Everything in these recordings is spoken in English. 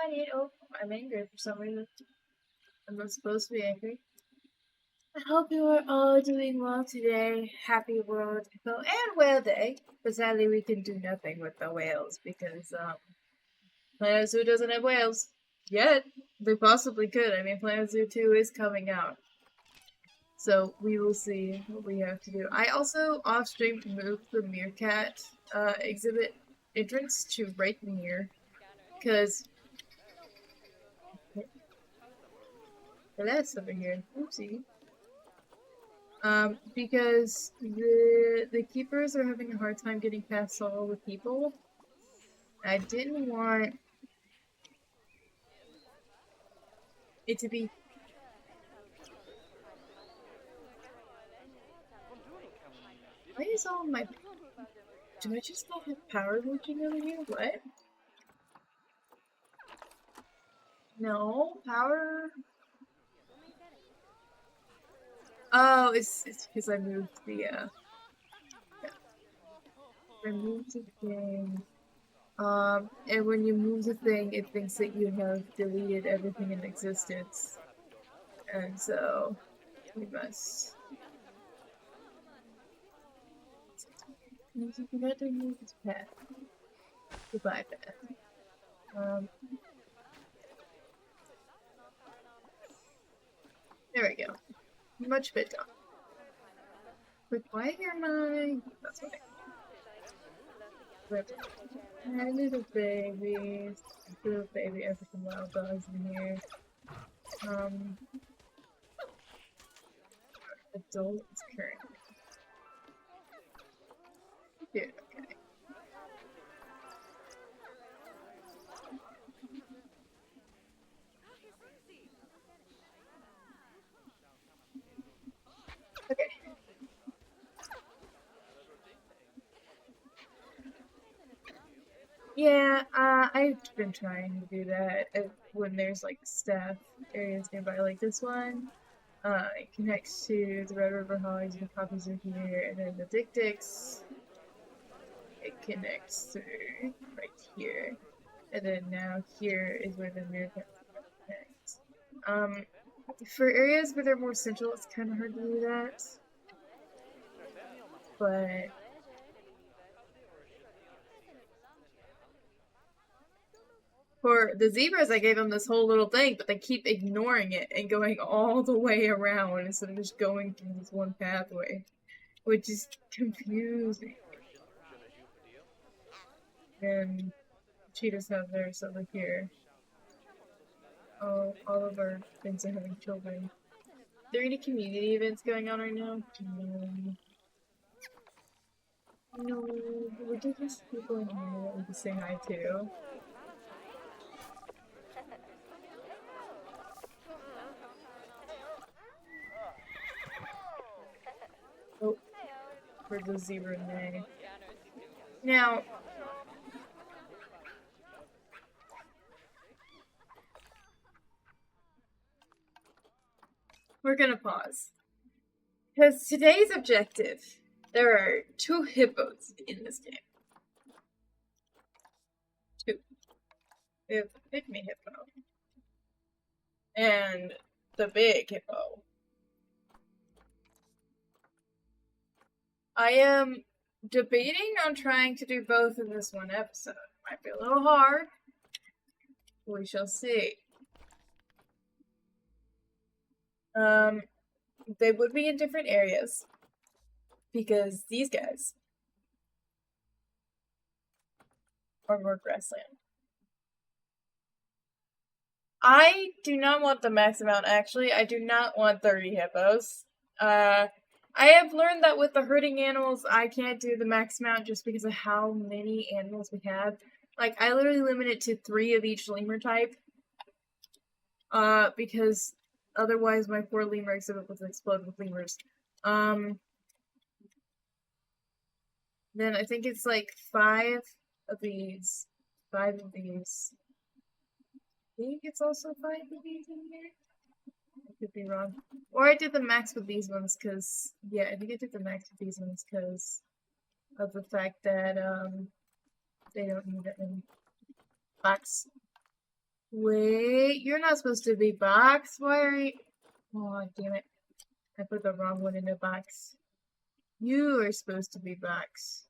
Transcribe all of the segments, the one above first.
I need. Oh, I'm angry for some reason. I'm not supposed to be angry. I hope you are all doing well today. Happy World Hippo and Whale Day. But sadly, we can do nothing with the whales because Planet Zoo doesn't have whales yet. They possibly could. I mean, Planet Zoo 2 is coming out. So we will see what we have to do. I also off stream moved the meerkat exhibit entrance to right near, because that's over here. Oopsie. Because the keepers are having a hard time getting past all the people. I didn't want it to be. Why is all my? Do I just not have power reaching over here? What? No power. Oh, it's because I moved the yeah. I moved the thing. And when you move the thing, it thinks that you have deleted everything in existence. And so, we must. You forgot to remove this pet. Goodbye, pet. There we go. Much better. But why am I? That's what I little babies. Little baby African wild dogs in here. Adults currently. Dude, okay. Okay. Yeah, I've been trying to do that when there's like staff areas nearby, like this one. It connects to the Red River Hogs, the poppies are here, and then the Dick Dicks. It connects through right here, and then now here is where the meerkats connect. For areas where they're more central, it's kind of hard to do that, but. For the zebras, I gave them this whole little thing, but they keep ignoring it and going all the way around instead of just going through this one pathway, which is confusing. And cheetahs have theirs over here. All of our things are having children. Are there any community events going on right now? No, we're just people in here that we can say hi to. Oh, for the zebra neigh. Now, we're gonna pause. Because today's objective, there are 2 hippos in this game. 2. We have the pygmy hippo. And the big hippo. I am debating on trying to do both in this one episode. Might be a little hard. We shall see. They would be in different areas. Because these guys are more grassland. I do not want the max amount, actually. I do not want 30 hippos. I have learned that with the herding animals, I can't do the max amount just because of how many animals we have. Like, I literally limit it to 3 of each lemur type. Because otherwise my poor lemur exhibit would explode with lemurs. Then I think it's like 5 of these. 5 of these. I think it's also 5 of these in here. I could be wrong. Or I did the max with these ones because, yeah, I think I did the max with these ones because of the fact that, they don't need that many max. Wait, you're not supposed to be box. Why are you? Oh, damn it. I put the wrong one in the box. You are supposed to be box.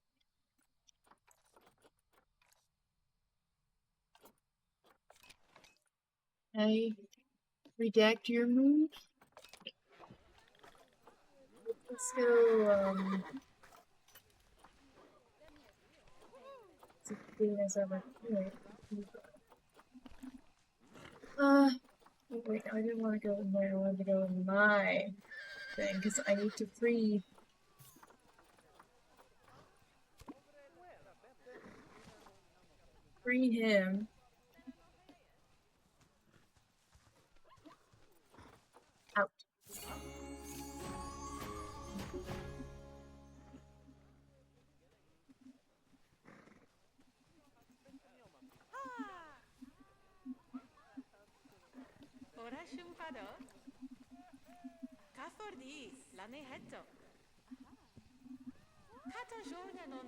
I redact your move. Let's go, as clean as ever. Wait, I didn't want to go in there. I wanted to go in my thing, because I need to free him. Out.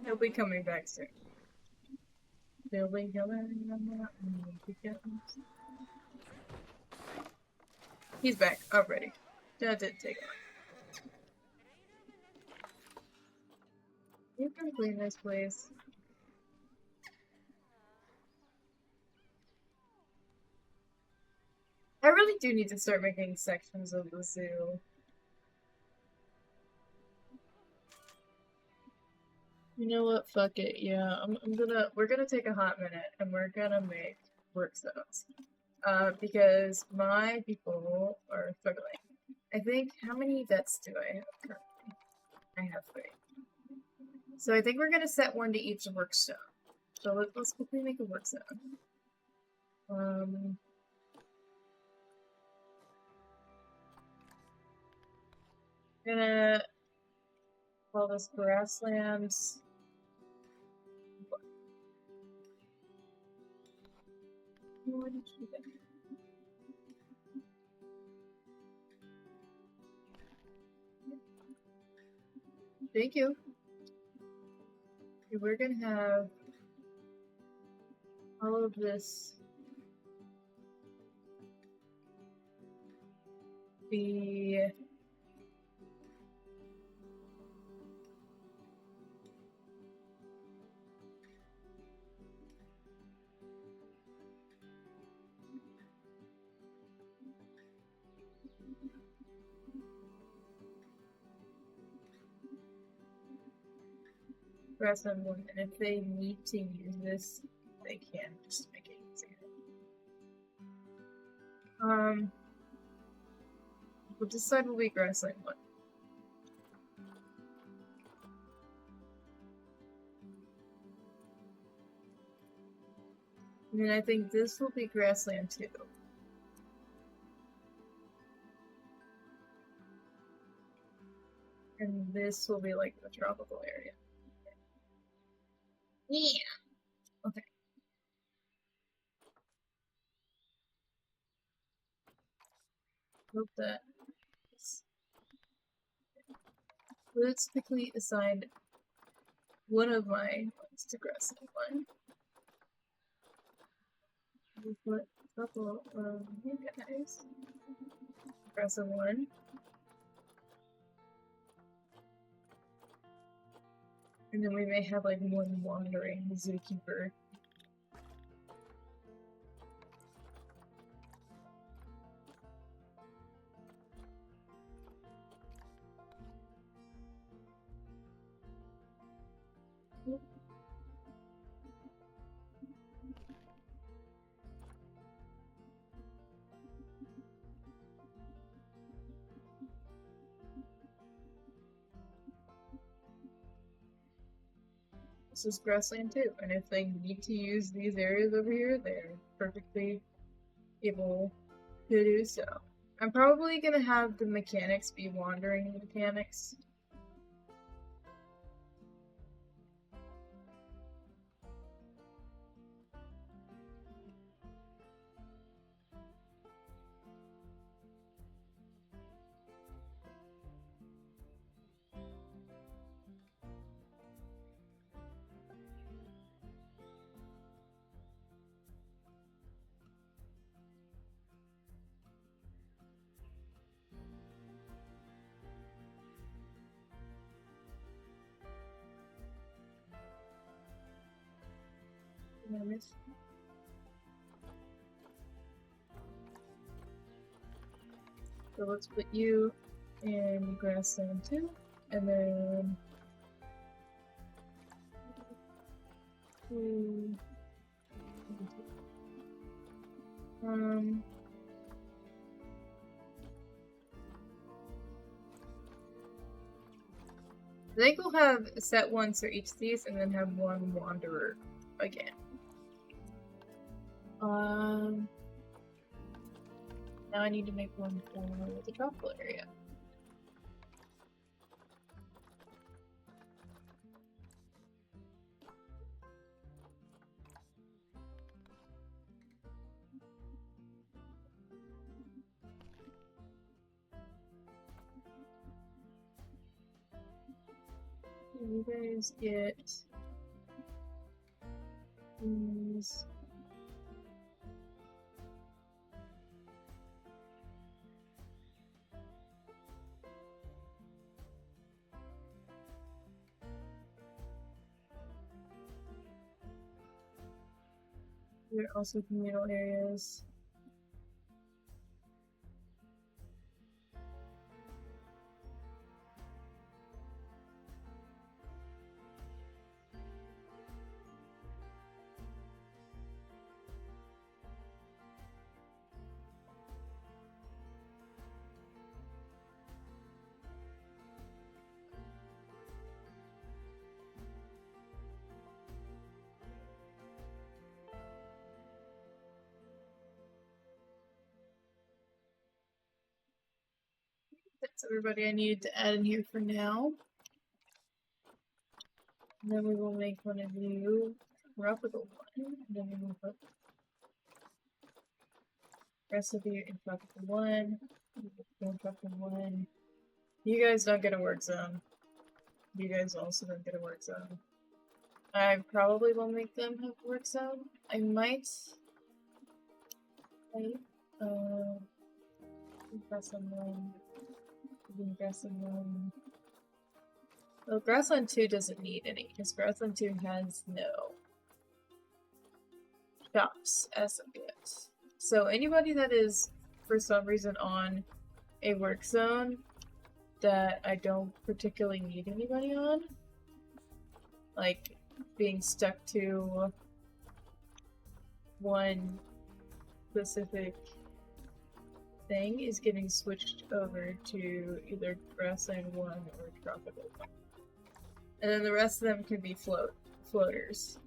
He'll be coming back soon. He'll be coming back. He's back already. That didn't take long. You can clean this place. I really do need to start making sections of the zoo. You know what? Fuck it. Yeah, we're gonna take a hot minute and we're gonna make work zones. Because my people are struggling. I think, how many vets do I have currently? I have 3. So I think we're gonna set one to each work zone. So let's quickly make a work zone. Gonna call this grasslands. Thank you. We're gonna have all of this be grassland 1, and if they need to use this, they can just make it easier. We'll decide will be grassland 1. And then I think this will be grassland 2. And this will be like the tropical area. Yeah. Okay. Hope that. Let's quickly assign one of my ones to grassland 1. We'll put a couple of you guys. Grassland 1. And then we may have like one wandering zookeeper. This is grassland 2, and if they need to use these areas over here, they're perfectly able to do so. I'm probably gonna have the mechanics be wandering mechanics. it. So let's put you in grassland too, and then I think we'll have set ones for each of these, and then have one wanderer again. Now I need to make one for the tropical area. You guys get these. There are also communal areas. That's everybody I needed to add in here for now. And then we will make one of you tropical one. And then we will put the rest of you in tropical one. Tropical one. You guys don't get a work zone. You guys also don't get a work zone. I probably will make them have a work zone. I might. Grassland 1. Grassland 1. Well, Grassland 2 doesn't need any, because Grassland 2 has no shops as of yet. So anybody that is, for some reason, on a work zone that I don't particularly need anybody on, like being stuck to one specific thing, is getting switched over to either Grassland 1 or Tropical 1. And then the rest of them can be floaters.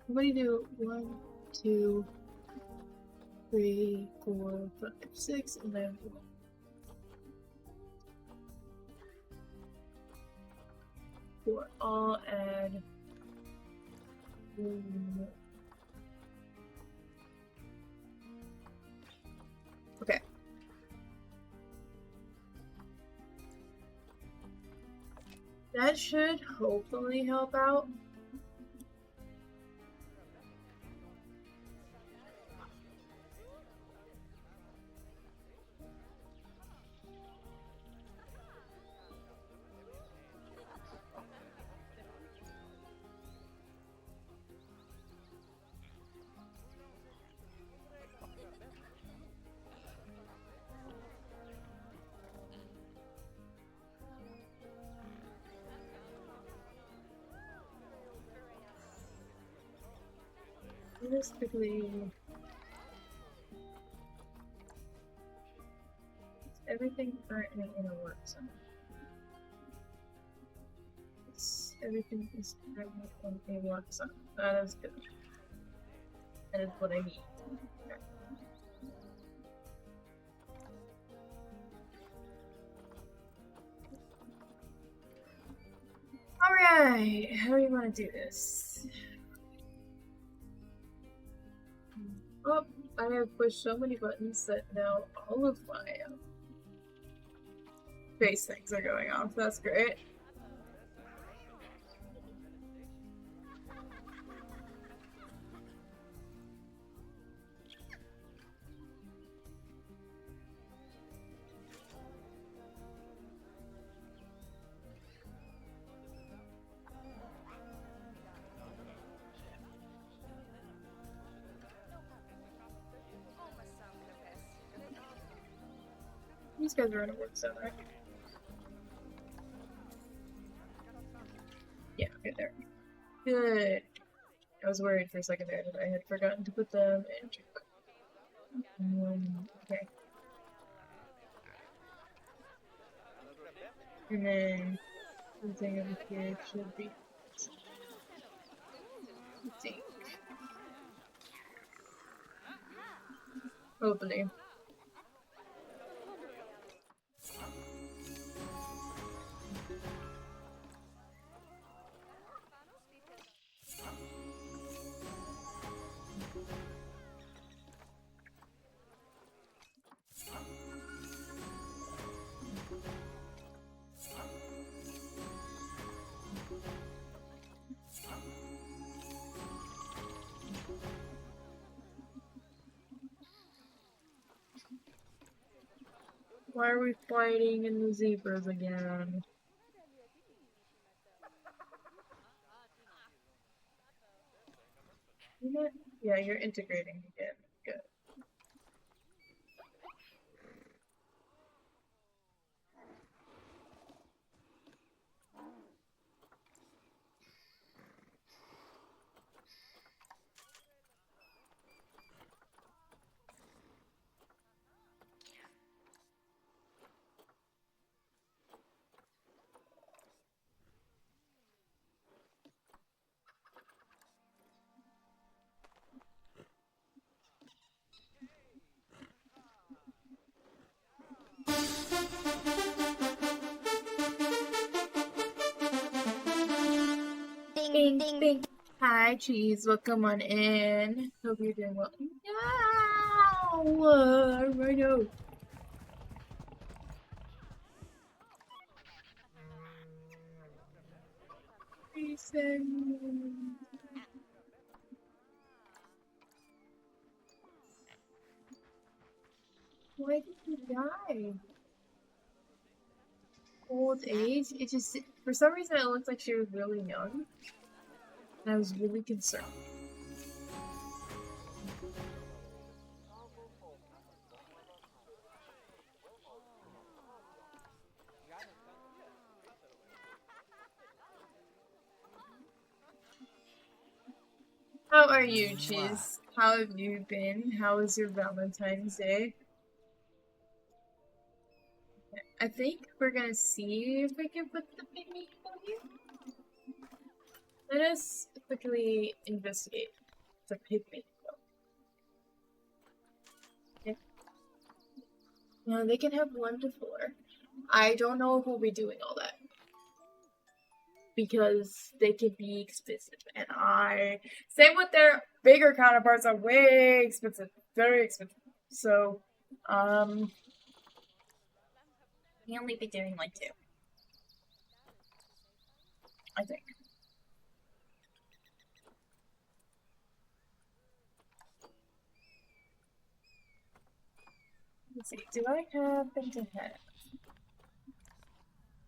Somebody do 1, 2, 3, 4, 5, 6, and then 1. For all add. Okay. That should hopefully help out. Realistically, everything currently in a work zone. Everything is currently in a work zone. That is good. That is what I need. Okay. Alright, how do you want to do this? Oh, I have pushed so many buttons that now all of my face things are going off. That's great. these guys are in a work zone, right? Yeah, okay, there. Good. I was worried for a second there that I had forgotten to put them in. Okay. And then something over here should be. Let's see. Hopefully. Why are we fighting in the zebras again? You know, yeah, you're integrating again. Good. Bing, bing, bing. Hi, cheese. Welcome on in. Hope you're doing well. No! Right now. Reason. Why did you die? Old age? It just, for some reason, it looked like she was really young. And I was really concerned. How are you, Cheese? How have you been? How was your Valentine's Day? I think we're gonna see if we can put the picnic on you. Let us quickly investigate the picnic. Yeah. No, they can have 1 to 4. I don't know if we'll be doing all that. Because they can be expensive. And same with their bigger counterparts, are way expensive. Very expensive. So, we only be doing like 2. I think. Let's see, do I happen to have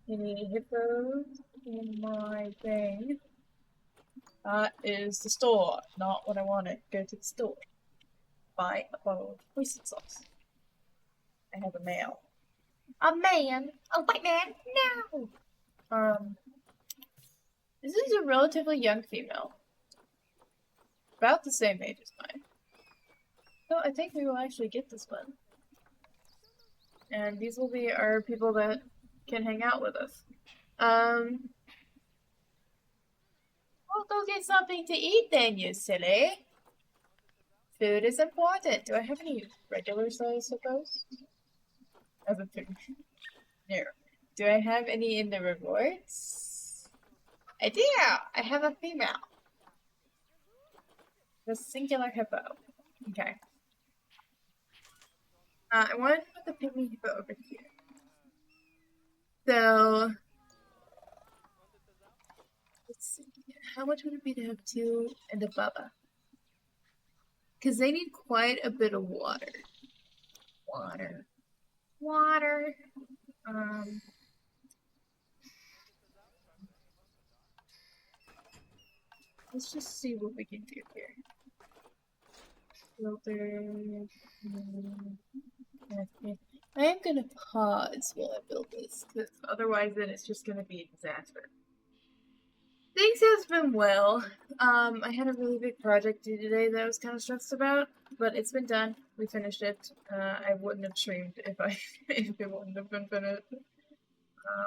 any hippos in my thing? That is the store, not what I wanted. Go to the store. Buy a bottle of oyster sauce. I have a male. A man? A white man? No! This is a relatively young female. About the same age as mine. So I think we will actually get this one. And these will be our people that can hang out with us. Well, go get something to eat then, you silly. Food is important. Do I have any regular size hippos? As a food. No. Do I have any in the rewards? I do! I have a female. The singular hippo. Okay. I wanted to put the pygmy hippo over here. So, let's see. How much would it be to have 2 and a bubba? Because they need quite a bit of water. Water. Let's just see what we can do here. Filter. I am gonna pause while I build this, because otherwise then it's just gonna be a disaster. Things has been well. I had a really big project due today that I was kind of stressed about, but it's been done. We finished it. I wouldn't have streamed if if it wouldn't have been finished.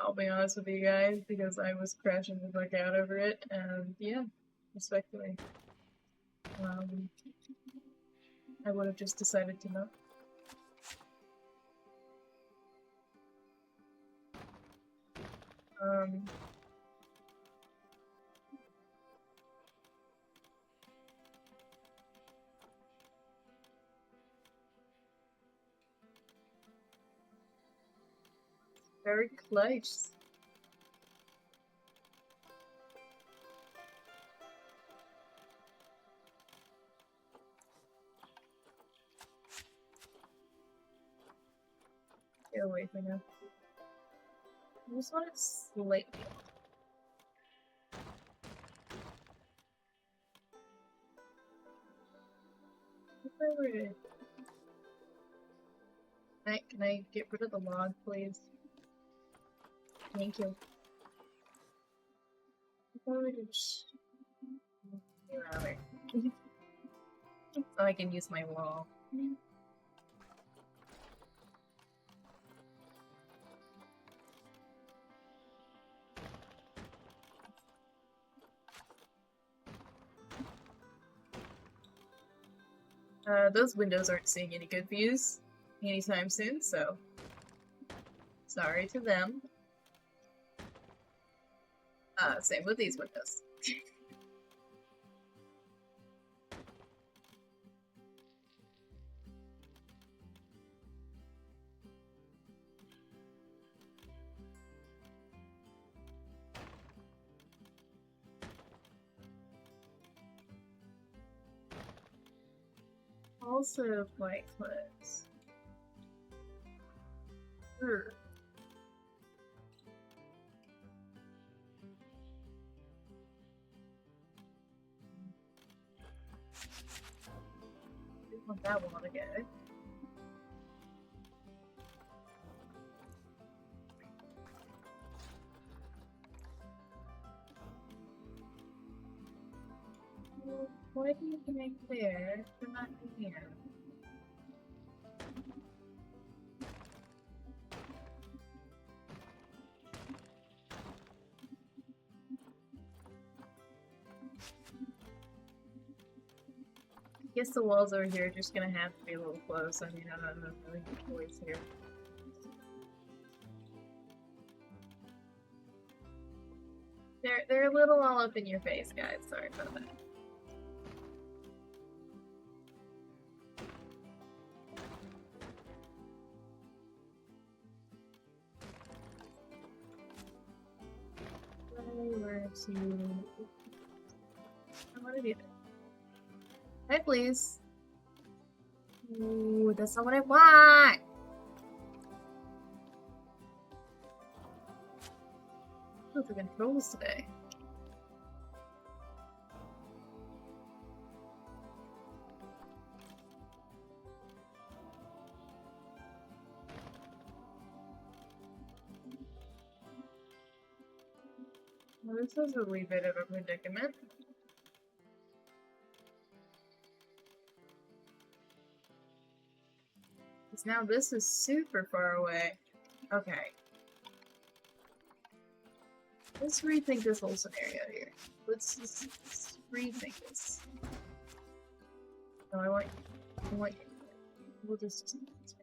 I'll be honest with you guys, because I was crashing the fuck out over it, and yeah, respectfully. I would have just decided to not. Very close. Get away from him. I just want it slightly. Can I get rid of the log, please? Thank you. So I can use my wall. Those windows aren't seeing any good views anytime soon, so sorry to them. Same with these windows. Also quite close. Sure. Didn't want that one to go. Well, why do you connect there but not here? I guess the walls over here are just gonna have to be a little close. I mean, I don't have really good choice here. They're a little all up in your face, guys. Sorry about that. I want to do that. Hi, please. Ooh, that's not what I want. Look, the controls today. Well, this is a wee bit of a predicament. Because now this is super far away. Okay. Let's rethink this whole scenario here. Let's rethink this. No, I want you. We'll just do this.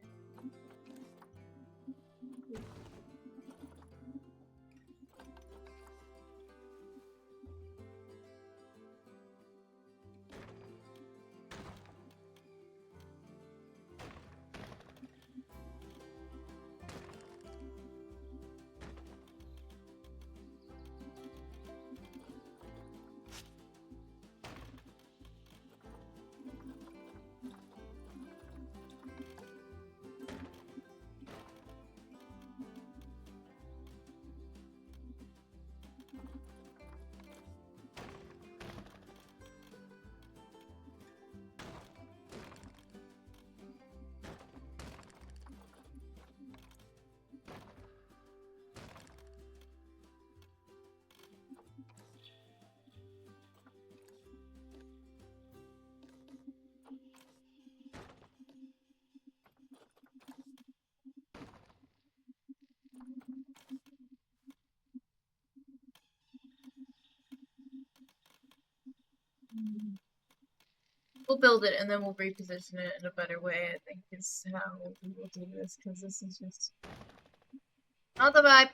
We'll build it and then we'll reposition it in a better way, I think, is how we will do this, because this is just not the vibe.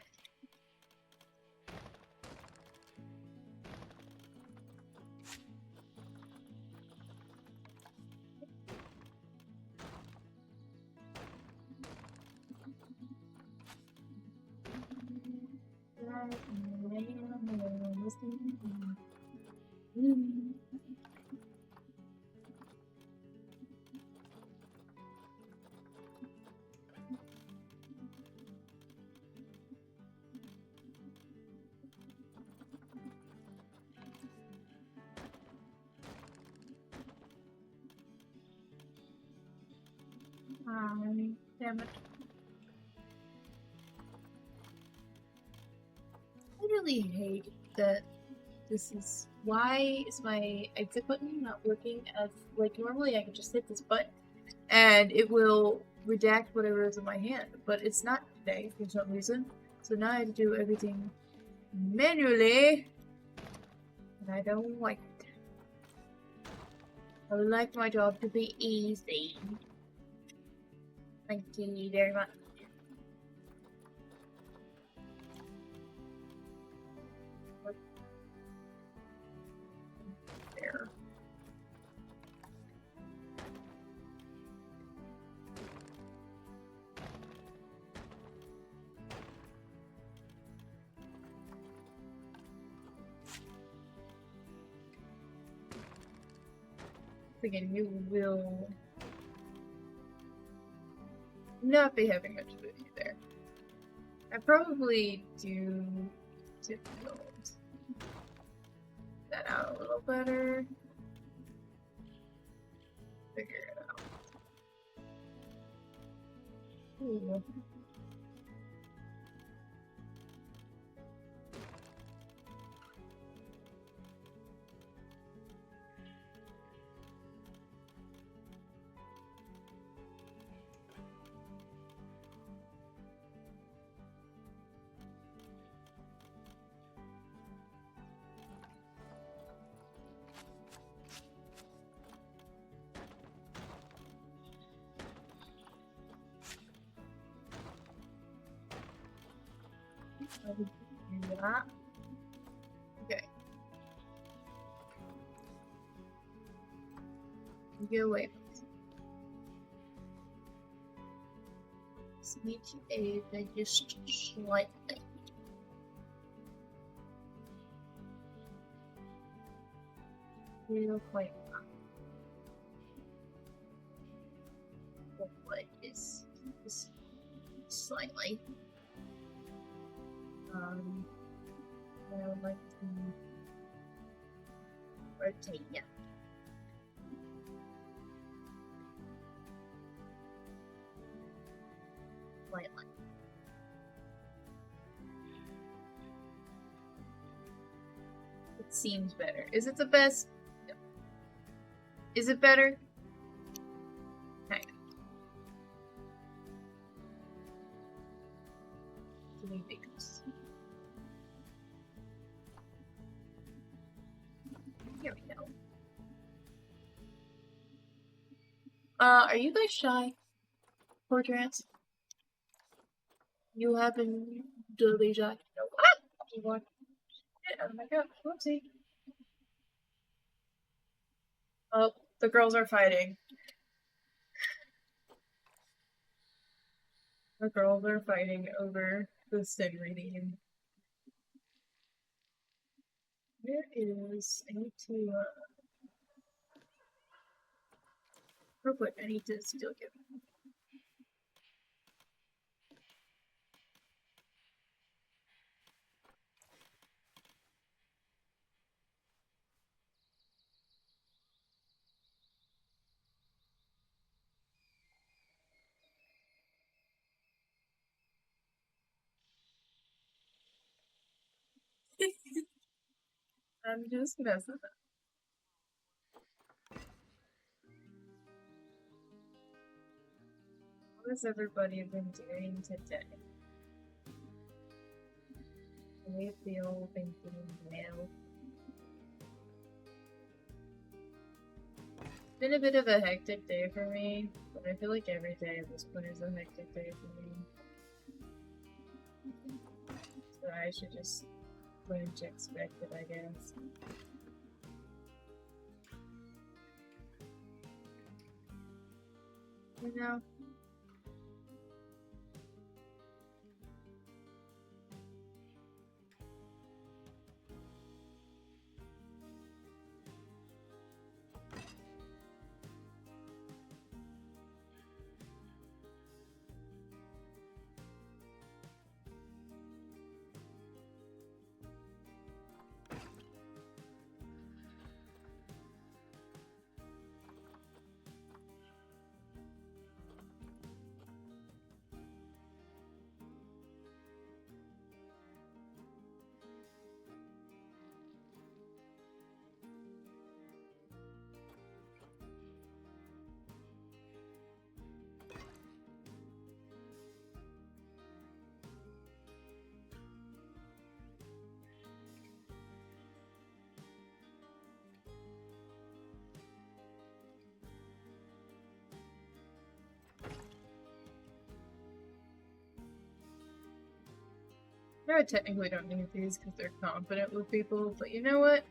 Damn it. I really hate that this is. Why is my exit button not working as. Like, normally I can just hit this button and it will redact whatever is in my hand, but it's not today for some reason. So now I have to do everything manually, and I don't like it. I would like my job to be easy. Thank you very much. There. Again, you will not be having much with you there. I probably do to build that out a little better. Figure it out. Ooh. Do that. Okay. Get away from this. Just need to aid that just slightly. Real quick. What is slightly? I would like to rotate, yeah. Slightly. It seems better. Is it the best? No. Is it better? Kind of. Three fingers. Here we go. Are you guys shy? Poor trans? You have been totally shy? No. Ah! You want it out of my couch. Whoopsie. Oh, the girls are fighting. The girls are fighting over the sim reading. Where is. I need to. Real quick, I need to still get. I'm just messing up. What has everybody been doing today? I feel thinking now. been a bit of a hectic day for me, but I feel like every day at this point is a hectic day for me. So I should just learn to expect it, I guess. You know? I technically don't need these because they're confident with people, but you know what?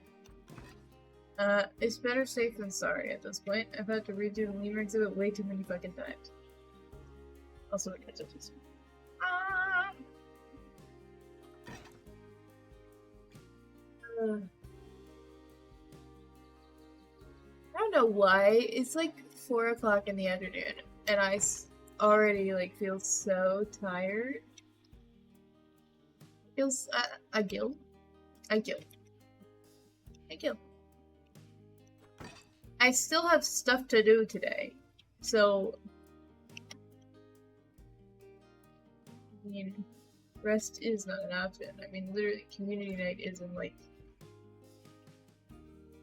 It's better safe than sorry at this point. I've had to redo the lemur exhibit way too many fucking times. Also, it gets just. Ah! I don't know why. It's like 4 o'clock in the afternoon, and I already like feel so tired. Feels I gill. I still have stuff to do today, so I mean, rest is not an option. I mean, literally, community night is in like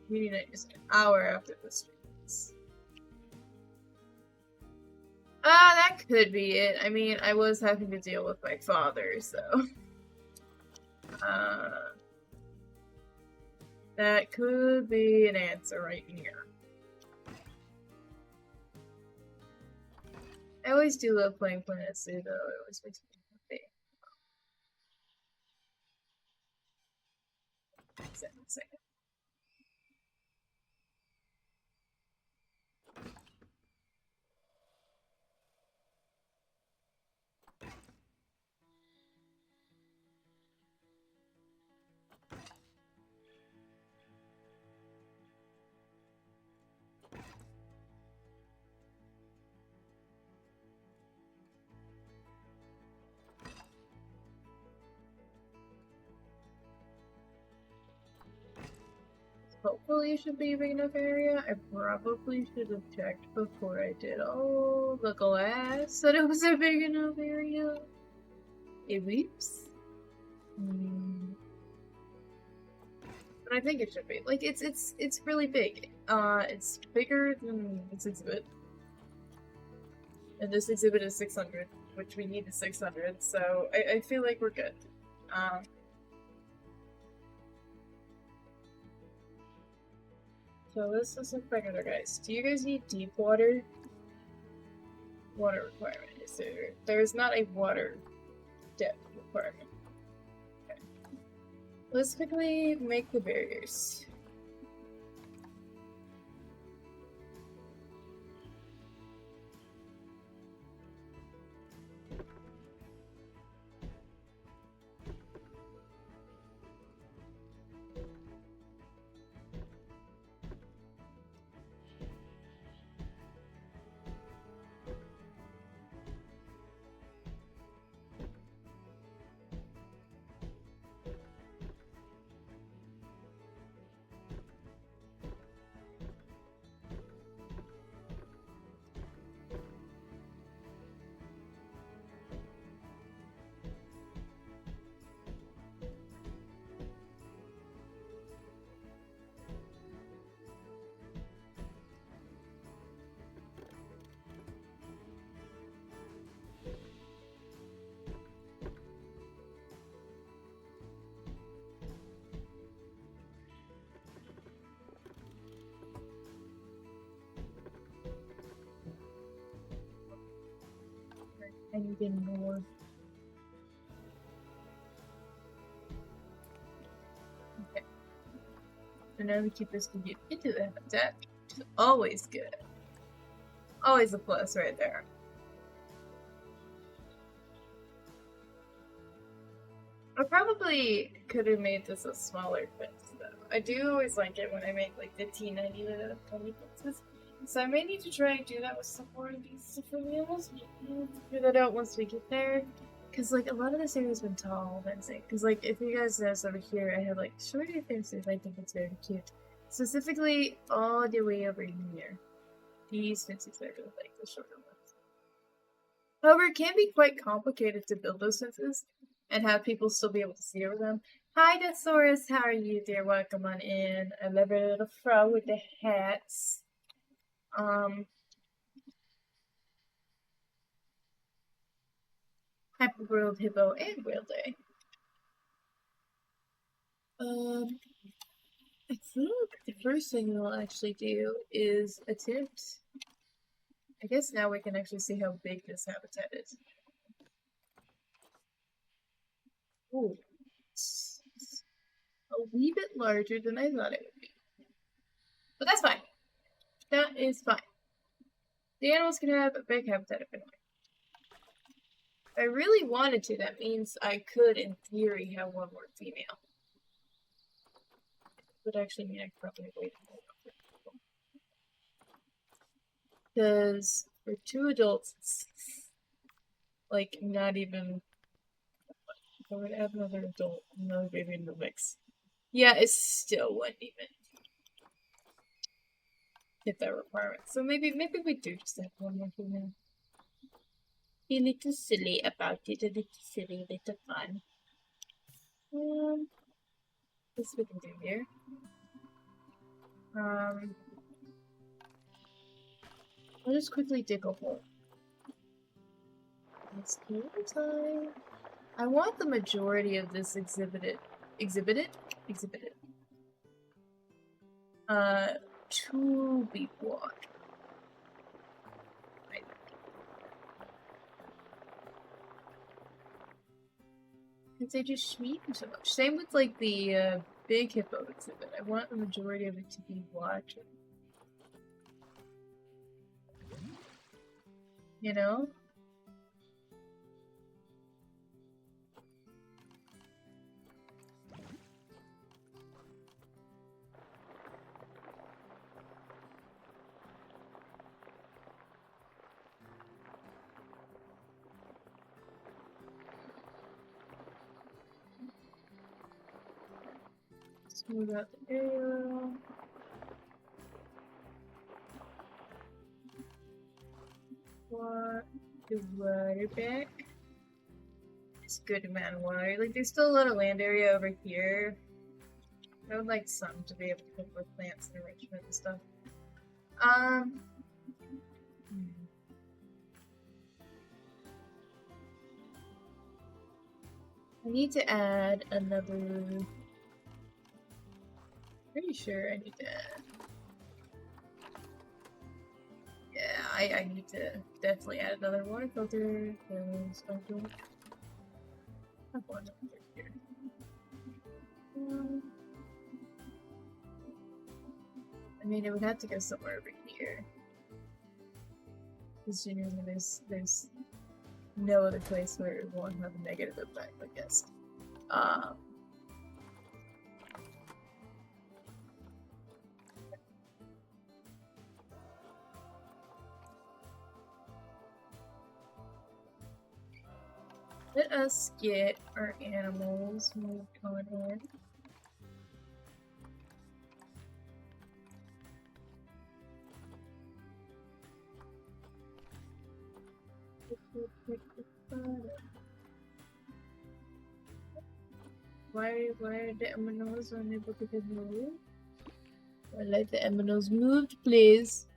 community night is an hour after the streams. That could be it. I mean, I was having to deal with my father, so that could be an answer right here. I always do love playing Planet Zoo, though. It always makes me happy. Second. Hopefully it should be a big enough area. I probably should have checked before I did all the glass that it was a big enough area. It weeps. But I think it should be. Like it's really big. It's bigger than this exhibit. And this exhibit is 600, which we need is 600, so I feel like we're good. So let's just look back at our guys. Do you guys need deep water? Water requirement is there. There's not a water depth requirement. Okay. Let's quickly make the barriers. I need any more. Okay. So now the keepers can get into the habitat, which is always good. Always a plus right there. I probably could have made this a smaller fence though. I do always like it when I make like 1590 to 20 fences. So I may need to try and do that with some more of these different animals. We'll figure that out once we get there. Cause like a lot of this area has been tall fencing. Cause like if you guys notice over here, I have like shorter fences. I think it's very cute. Specifically all the way over here. These fences are really like the shorter ones. However, it can be quite complicated to build those fences and have people still be able to see over them. Hi, Desaurus. How are you, dear? Welcome on in. I love your little fro with the hats. Happy World Hippo and World Day. I think the first thing we'll actually do is attempt. I guess now we can actually see how big this habitat is. Oh, it's a wee bit larger than I thought it would be. But that's fine. That is fine. The animals can have a big habitat if they want. If I really wanted to, that means I could, in theory, have one more female. Would actually mean I could probably wait more. Because for 2 adults, it's like not even. If I would add another adult, another baby in the mix. Yeah, it still wouldn't even hit that requirement. So maybe we do just have one more female. Be a little silly about it, a little silly, a little fun. This we can do here. I'll just quickly dig a hole. It's time. I want the majority of this exhibited to be blocked. Right. Because they just sweeten so much. Same with like the big hippo exhibit. I want the majority of it to be watching. You know? Smooth out the area. Want the water back. It's a good amount of water. Like, there's still a lot of land area over here. I would like some to be able to cook with plants and enrichment and stuff. I need to add another. Pretty sure I need to add. Yeah, I need to definitely add another water filter because I don't have one over here. I mean, it would have to go somewhere over here. Because genuinely, there's no other place where it won't have a negative effect, I guess. Let us get our animals moved on in. Why are the aminos unable to get moved? I'd like the aminos moved, please.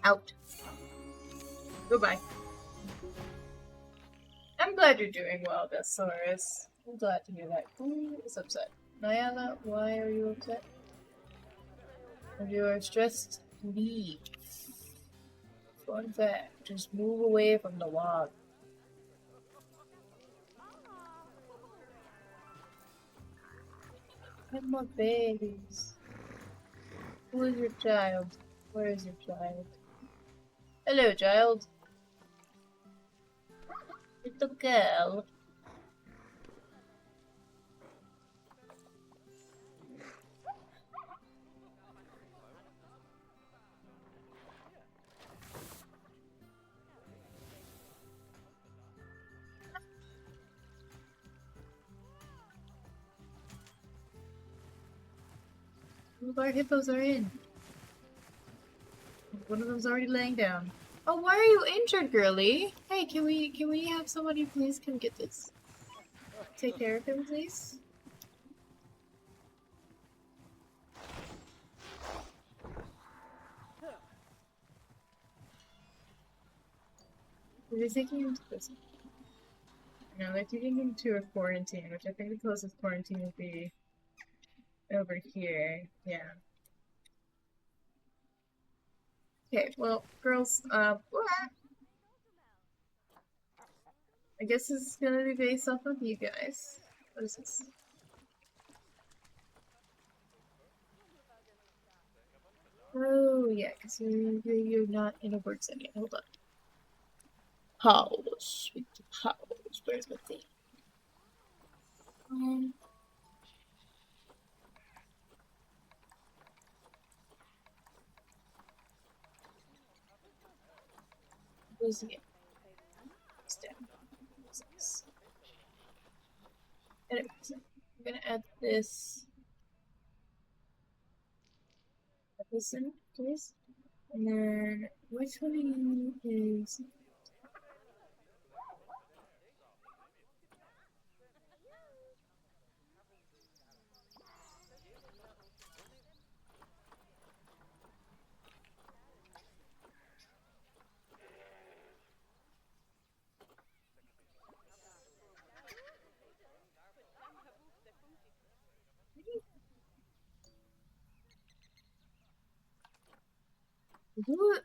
Out. Goodbye. I'm glad you're doing well, Desaurus. I'm glad to hear that. Who is upset? Nyala, why are you upset? Are you stressed? leave. Fun fact, just move away from the log. And my babies. Who is your child? Where is your child? Hello, child. Little girl. All of our hippos are in. One of them's already laying down. Oh, why are you injured, girly? Hey, can we have somebody please come get this? Take care of him, please. They're taking him to prison. No, they're taking him to a quarantine, which I think the closest quarantine would be over here. Yeah. Okay, well, girls, I guess this is gonna be based off of you guys. What is this? Oh, yeah, because you're not in a word set yet. Hold on. House. House. Where's my thing? Where's it? Step. Anyways, I'm gonna add this. Add this in, please. And then, which one of you is...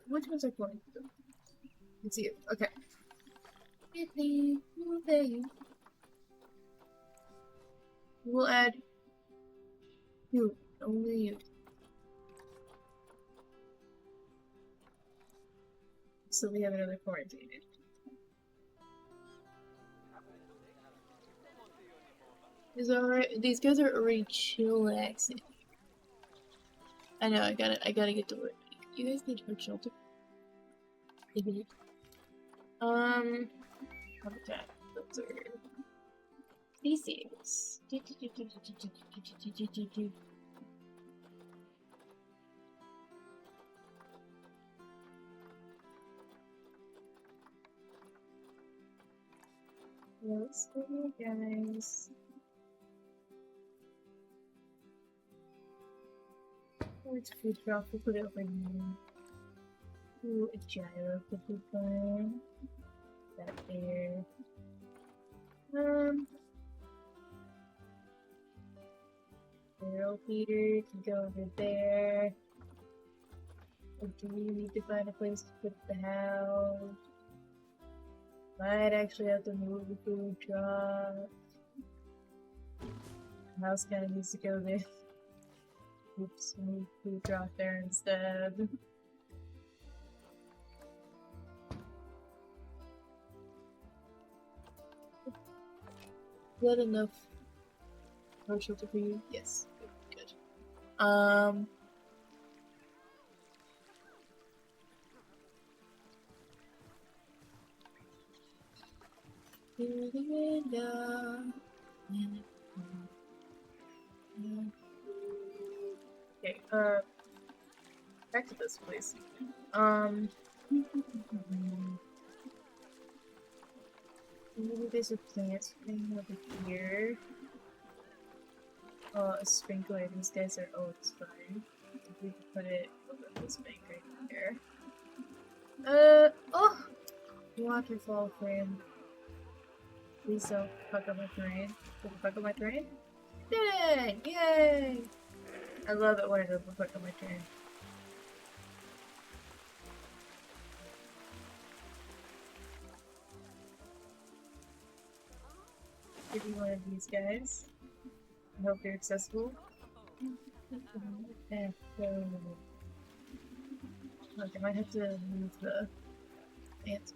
Which ones are going to them? It's you. Okay. There you. We'll add you. Only you. So we have another quarantine. These guys are already chillaxing. I know, I gotta get to work. You guys need hard shelter. Habitat filter. Species. Let's go, guys. Where's food drop? We'll put it over here. Ooh, a gyro could be fun. That there. Barrel feeder can go over there. Or do we need to find a place to put the house? Might actually have to move the food truck. The house kind of needs to go there. Oops, move the food truck there instead. Is that enough hard shelter for you? Yes. Good. Through the window. Okay, back to this place. Maybe there's a plant thing over here. Oh, a sprinkler. These guys are it's fine. We can put it over this bank right here. Oh! Waterfall frame. Please don't fuck up my terrain. Did it fuck up my terrain? Did it! Yay! I love it when it doesn't fuck up my terrain. give you one of these guys. I hope they're accessible. Echo. Look, I might have to move the answer.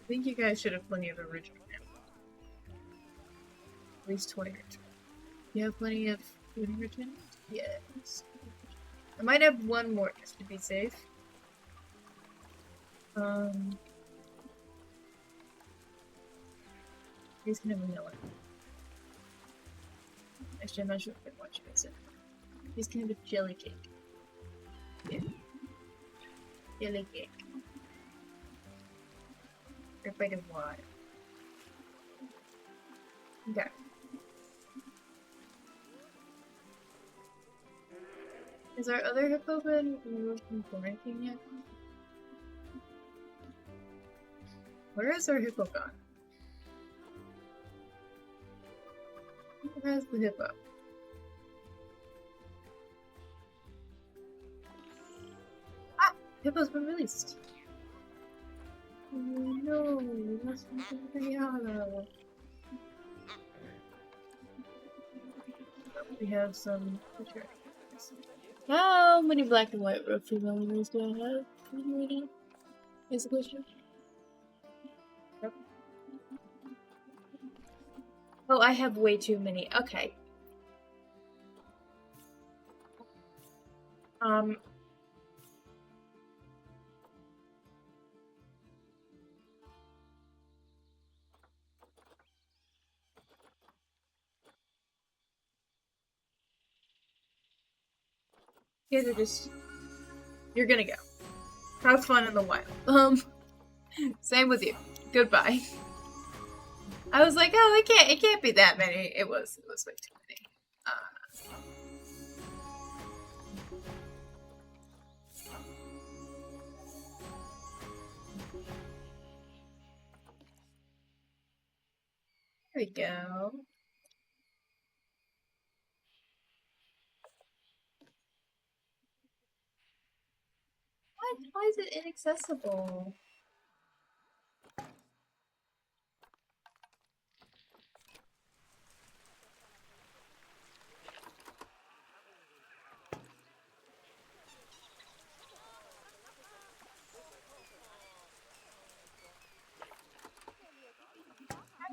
I think you guys should have plenty of original ammo. At least 20 original. You have plenty of food enrichment? Yes. I might have one more just to be safe. He's gonna vanilla. Actually, I'm not sure if I want you guys in. He's gonna have a jelly cake. Yeah. Jelly cake. Or bite of wine. Okay. Has our other hippo been removed from quarantine yet? Where is our hippo gone? Where has the hippo? Ah! Hippo's been released. Oh no, that's Rihanna. We have some picture. How many black and white ropes millimeters do I have right now? Is the question. Yep. Oh, I have way too many. Okay. You guys are just... You're gonna go. Have fun in the wild. Same with you. Goodbye. I was like, oh, it can't be that many. It was way too many. There we go. What? Why is it inaccessible?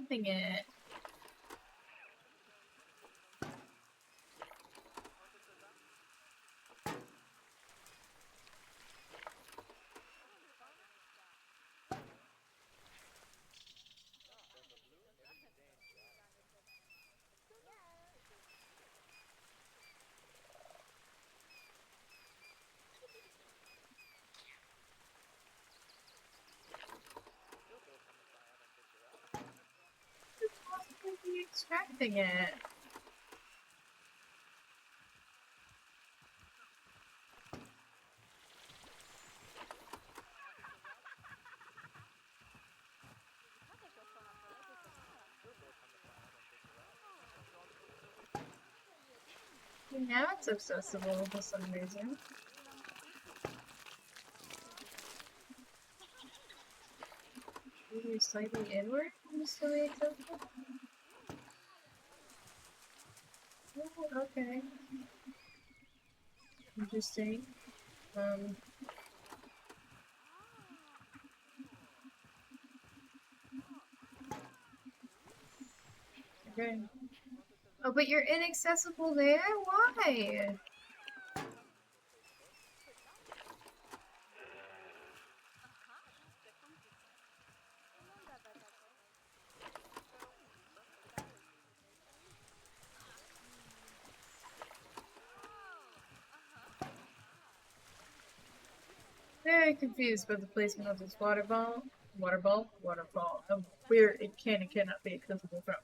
Having it. Extracting it. Now it's accessible for some reason. Maybe slightly inward and still accessible? Oh, okay. Interesting. Okay. Oh, but you're inaccessible there? Why? Very confused by the placement of this waterfall. Where it can and cannot be accessible from.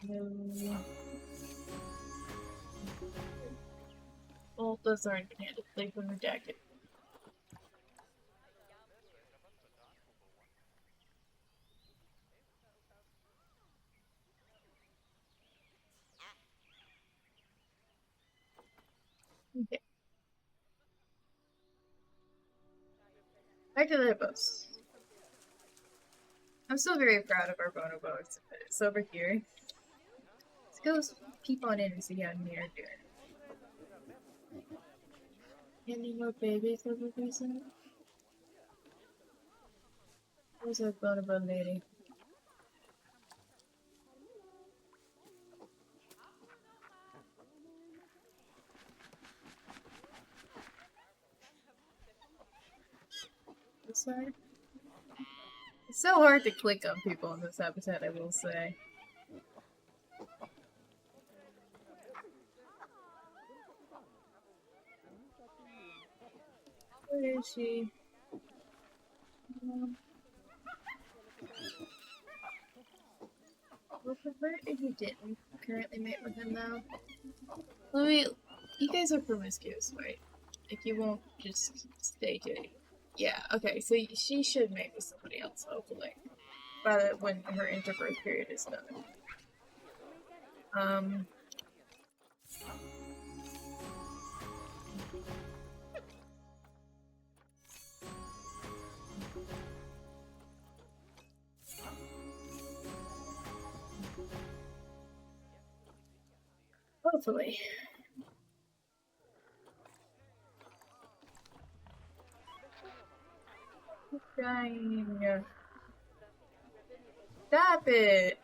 No. Well, those aren't handed. They've been redacted. Okay. Back to the hippos. I'm still very proud of our bonobo. It's over here. Let's go peep on in and see how near doing. Any more babies over recent? Where's that bonobo lady? This side? It's so hard to click on people in this habitat, I will say. Where is she? We'll prefer if you didn't currently mate with him though. Louis, you guys are promiscuous, right? Like you won't just stay dating. Yeah, okay, so she should mate with somebody else, hopefully. By the when her interbirth period is done. Hopefully. Dying. Stop it!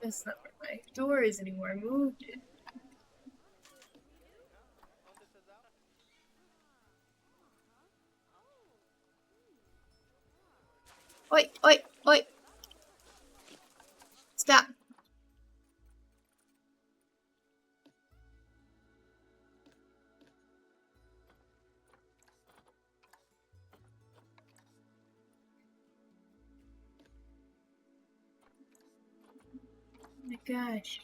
That's not where my door is anymore. I moved it. Oi, oi, oi! Stop! Oh my gosh.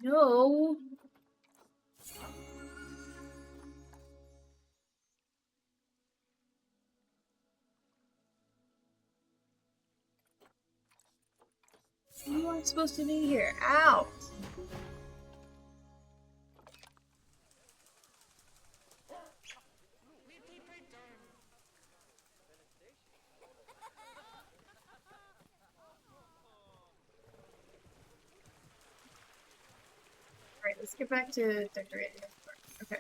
No! You aren't supposed to be here. Out! Alright, let's get back to decorating this part. Okay.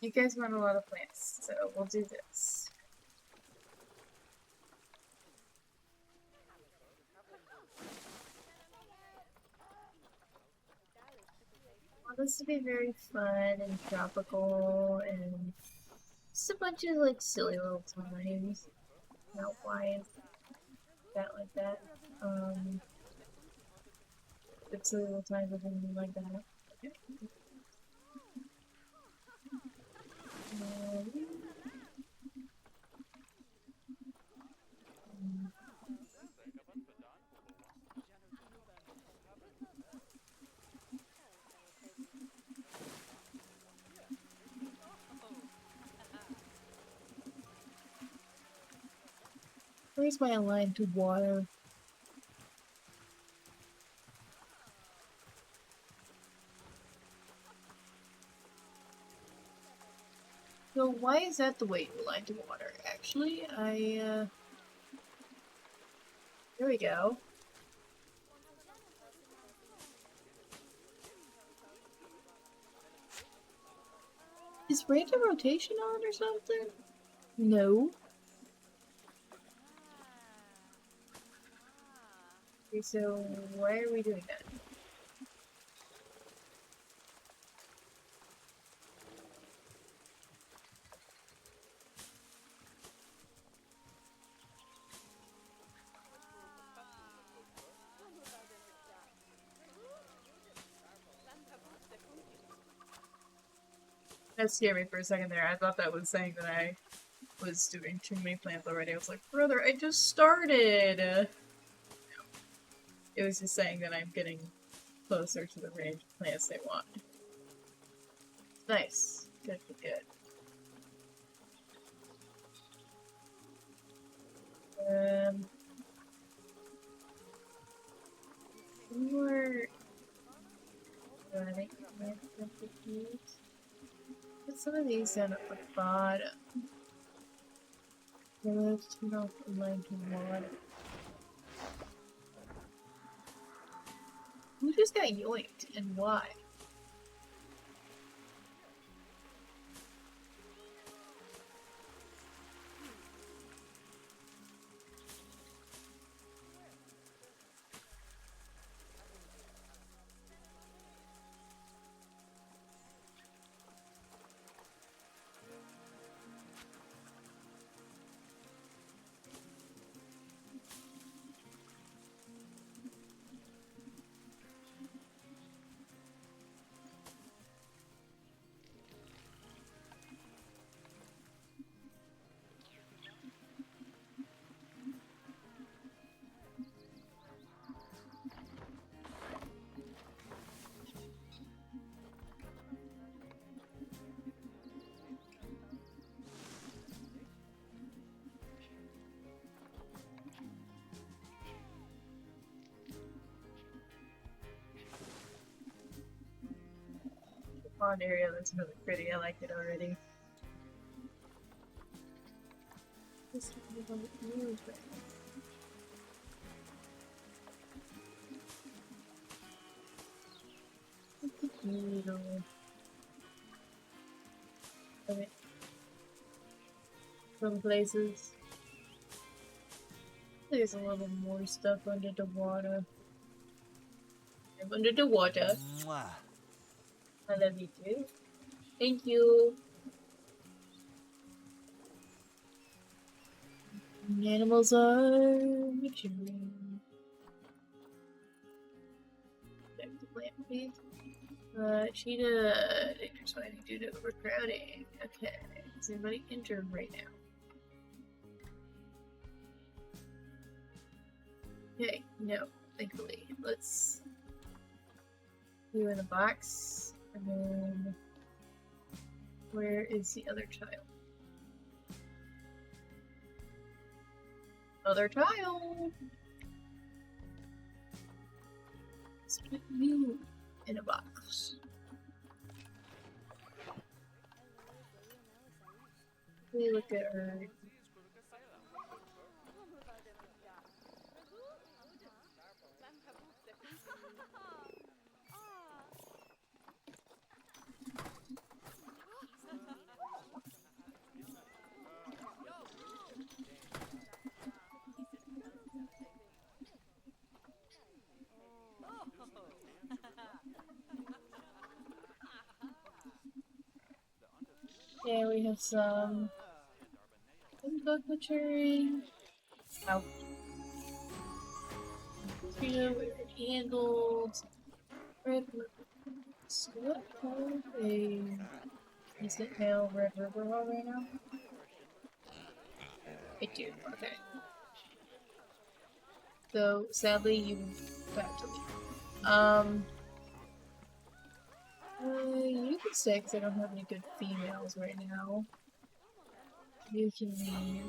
You guys want a lot of plants, so we'll do this. I want this to be very fun and tropical and just a bunch of like silly little times. Not why that like that. Good silly little times or something like that. Okay. Where's my line to water? So why is that the way you line to water? Actually, there we go. Is random rotation on or something? No. Okay, so why are we doing that? That scared me for a second there. I thought that was saying that I was doing too many plants already. I was like, brother, I just started! It was just saying that I'm getting closer to the range of plants they want. Nice. Good, good, good. More running plants than these. Put some of these down at the bottom. Let's turn off the light and water. Who just got yoinked and why? Pond area looks really pretty. I like it already. This is a new thing. Okay. Some places there's a little more stuff under the water. I'm under the water. Mwah. I love you too. Thank you. Animals are maturing. Back to plant feed. Cheetah, dangerous fighting due to overcrowding. Okay. Is anybody injured right now? Okay, no, thankfully. Let's do in a box. And then where is the other child? Other child! Let's put you in a box. We look at her. Yeah, we have some bug maturing. Out. Handled. Red. What kind of a decent male red river right now? I do. Okay. So sadly, you have to leave. You can stay because I don't have any good females right now. You can leave.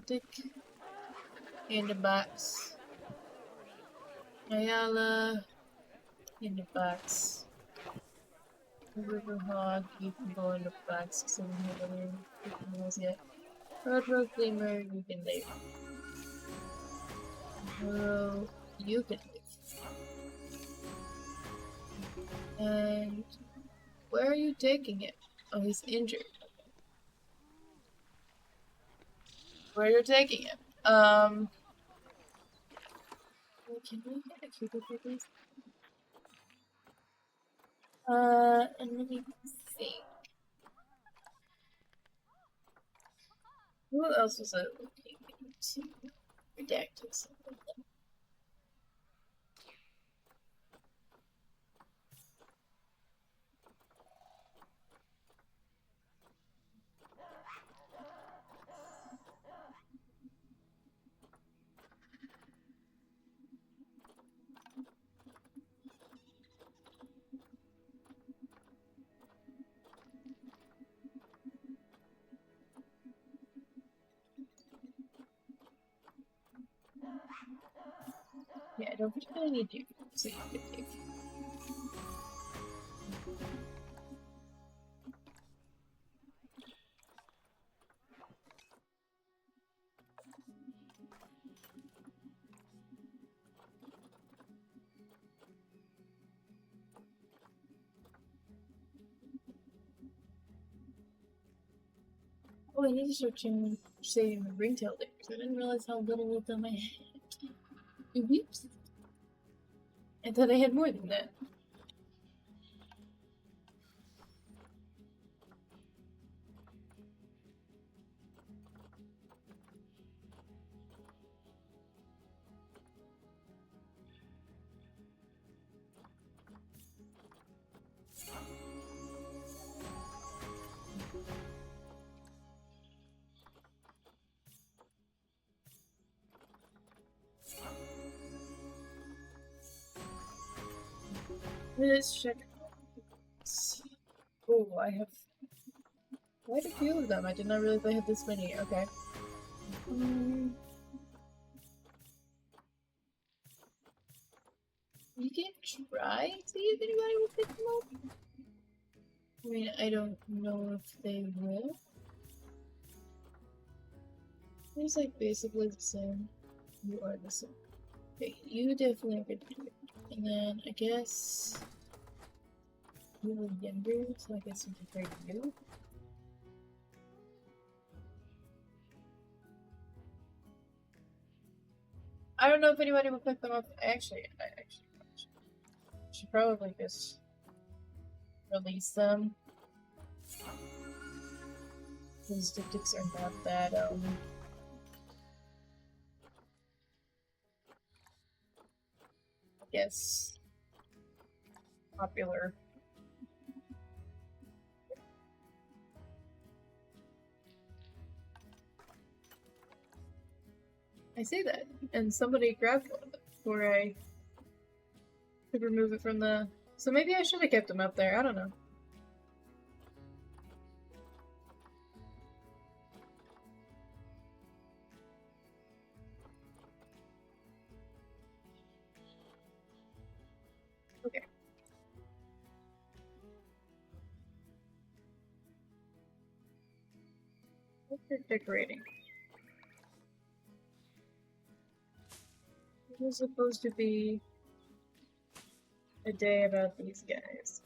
Dick in the box. Ayala in the box. River Hog, you can go in the box because I don't have any good females yet. Road Gaymer, you can leave. Well, you can leave. And where are you taking it? Oh, he's injured. Where you're taking it? Can we get a cubicle, please? And let me see. Who else was I looking into? Redacted some of them. Yeah, I don't particularly need you, so you can take. Oh, I need to start saving the ringtail diggers. I didn't realize how little of them I had. Oops. I thought I had more than that. Let's check. Oh, I have quite a few of them. I did not realize I had this many. Okay. You can try to see if anybody will pick them up. I mean, I don't know if they will. It's like basically the same. You are the same. Okay, you definitely are good to do it. And then I guess you were younger, so I guess you prefer you. I don't know if anybody will pick them up. I should probably just release them. Because the dicks are not that, I guess, popular. I say that, and somebody grabbed one of them before I could remove it from the... So maybe I should have kept them up there, I don't know. Okay. What's for decorating? It was supposed to be a day about these guys.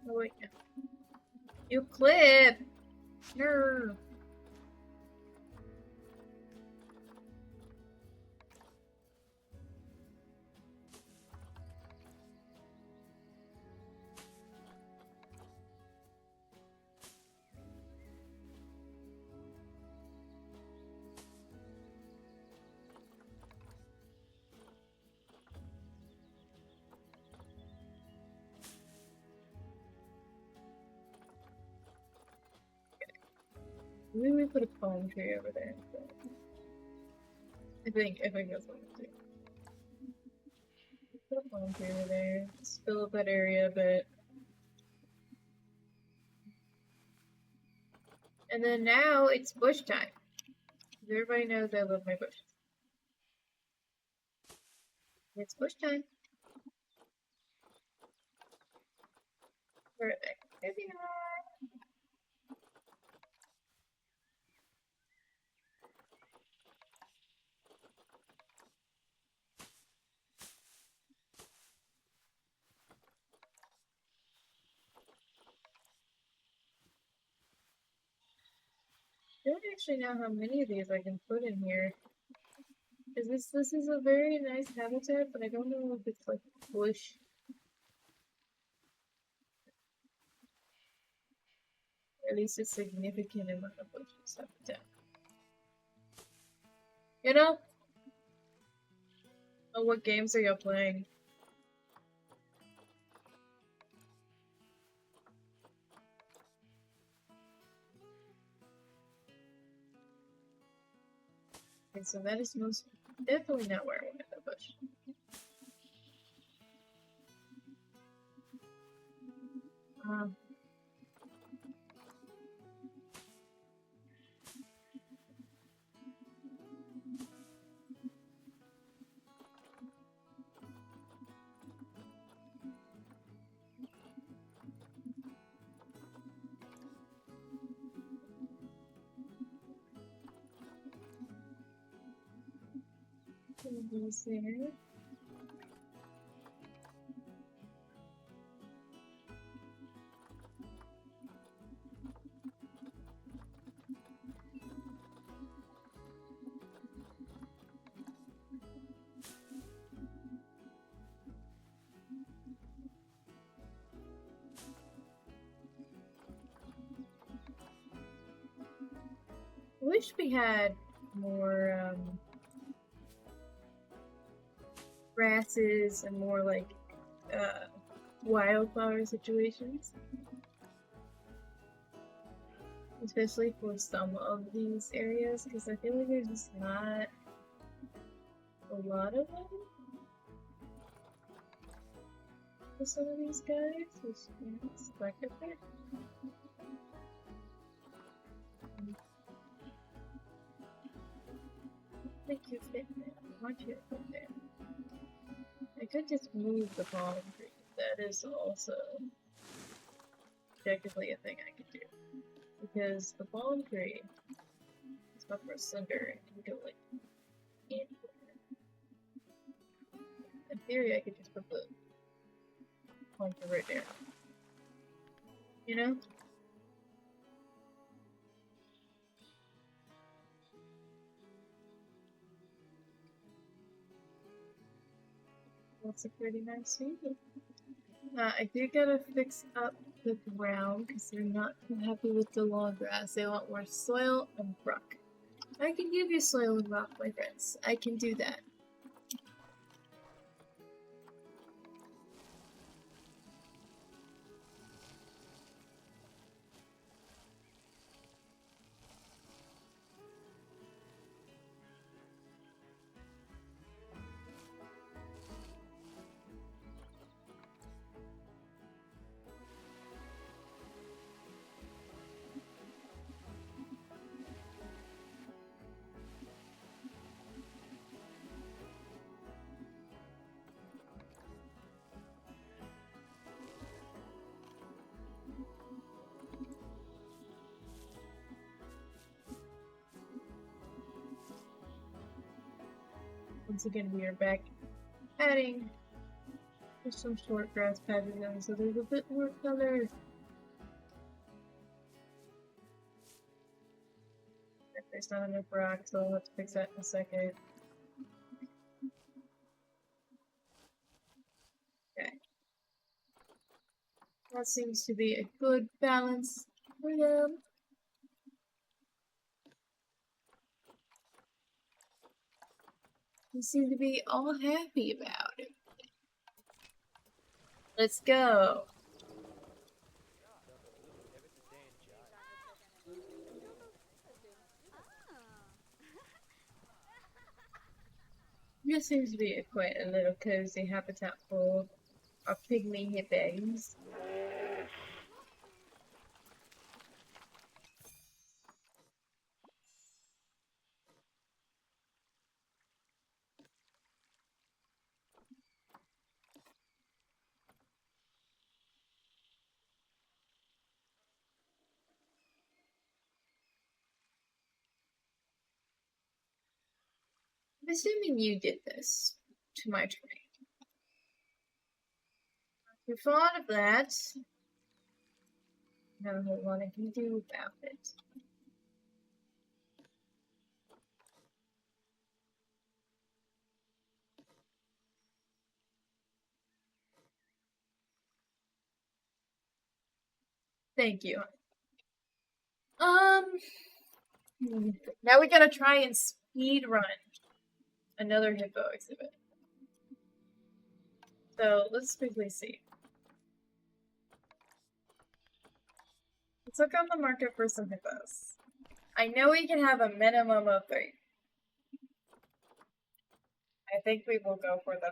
Oh wait, no. You clip! No. Maybe we put a palm tree over there. I think that's what we'll do. Put a palm tree over there. Just fill up that area a bit. And then now it's bush time. Everybody knows I love my bushes. It's bush time. Where are they? There they are. I don't actually know how many of these I can put in here. This is a very nice habitat, but I don't know if it's like bush. Or at least a significant amount of bushes habitat. You know? Oh, what games are you playing? Okay, so that is most definitely not where I wanted the bush. Um, these there. I wish we had more grasses and more like wildflower situations. Especially for some of these areas, because I feel like there's just not a lot of them for some of these guys, which is like a bit. I think you fit there. I want you to fit there. I could just move the palm tree. That is also objectively a thing I could do. Because the palm tree is much more slender and can go like anywhere. In theory, I could just put the palm tree right there. You know? That's a pretty nice view. I do gotta fix up the ground because they're not too happy with the long grass. They want more soil and rock. I can give you soil and rock, my friends. I can do that. Once again, we are back adding just some short grass patches in so there's a bit more color. There's not enough rock, so I'll have to fix that in a second. Okay. That seems to be a good balance for them. They seem to be all happy about it. Let's go. This seems to be quite a little cozy habitat for our pygmy hippos. I'm assuming you did this to my terrain. You're fond of that. Not a whole lot I can do about it. Thank you. Now we gotta try and speed run another hippo exhibit. So let's quickly see. Let's look on the market for some hippos. I know we can have a minimum of 3. I think we will go for the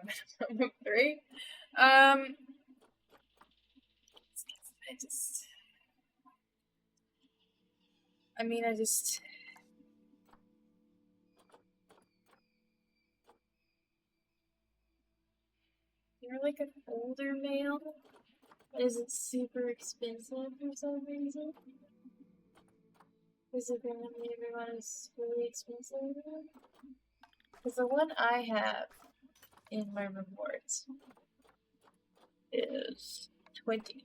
minimum of 3. I just you're like an older male. Is it super expensive for some reason? Is it gonna be everyone is really expensive? Because the one I have in my report is 20.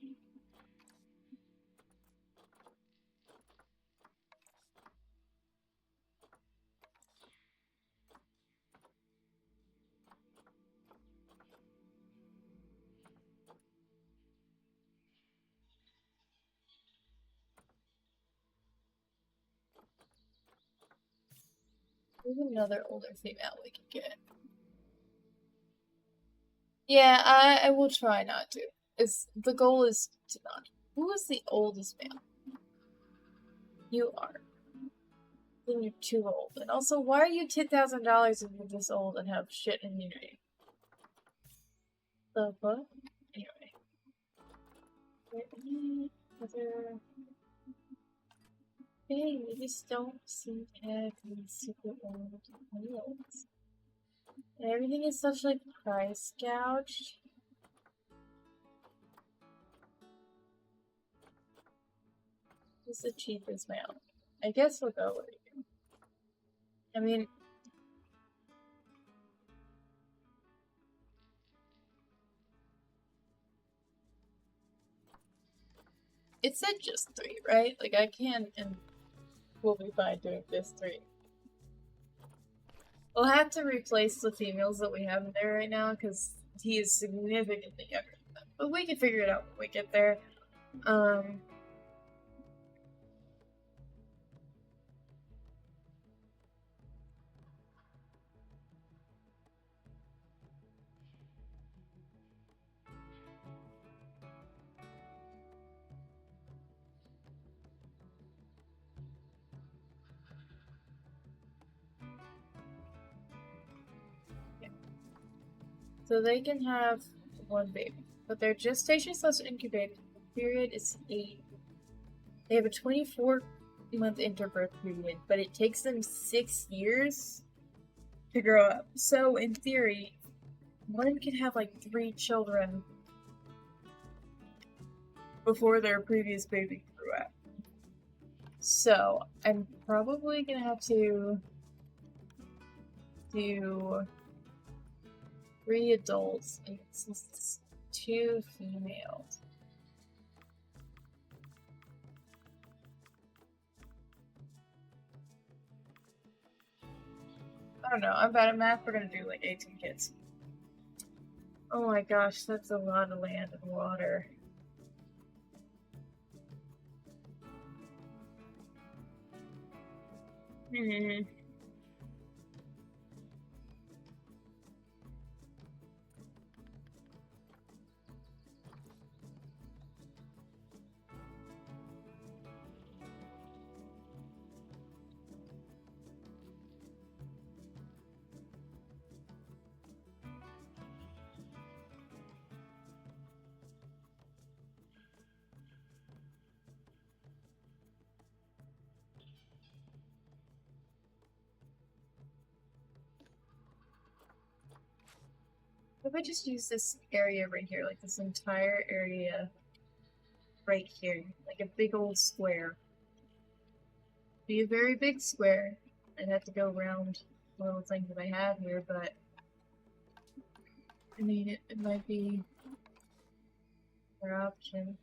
There's another older female we can get. Yeah, I will try not to. The goal is to not. Who is the oldest male? You are. Then you're too old. And also, why are you $10,000 if you're this old and have shit immunity? The fuck? Anyway. Other... Hey, we just don't seem to have any super old males. And everything is such like price gouged. Who's the cheapest male? I guess we'll go with you. I mean, it said just 3, right? Like I can, and we'll be fine doing this 3. We'll have to replace the females that we have in there right now because he is significantly younger than them. But we can figure it out when we get there. So they can have 1 baby, but their gestation/incubation period is 8. They have a 24-month interbirth period, but it takes them 6 years to grow up. So in theory, one can have like 3 children before their previous baby grew up. So I'm probably gonna have to do 3 adults and 2 females. I don't know, I'm bad at math, we're gonna do like 18 kids. Oh my gosh, that's a lot of land and water. If I just use this area right here, like this entire area right here, like a big old square. Be a very big square. I'd have to go around the little things that I have here, but I mean, it might be an option.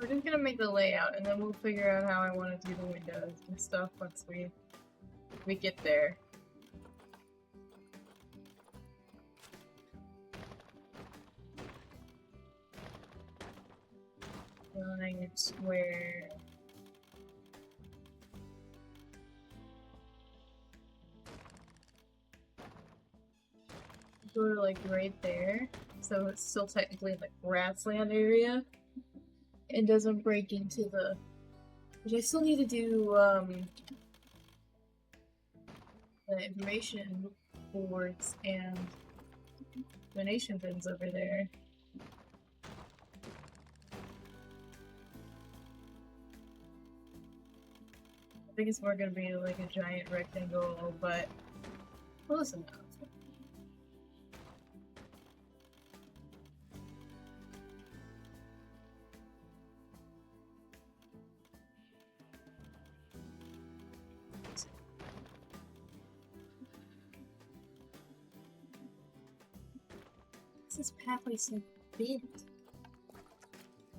We're just gonna make the layout, and then we'll figure out how I want to do the windows and stuff once we get there. Line square. Go to like right there, so it's still technically in the grassland area. It doesn't break into the. But I still need to do the information boards and donation bins over there. I think it's more gonna be like a giant rectangle, but close enough. This pathway so big.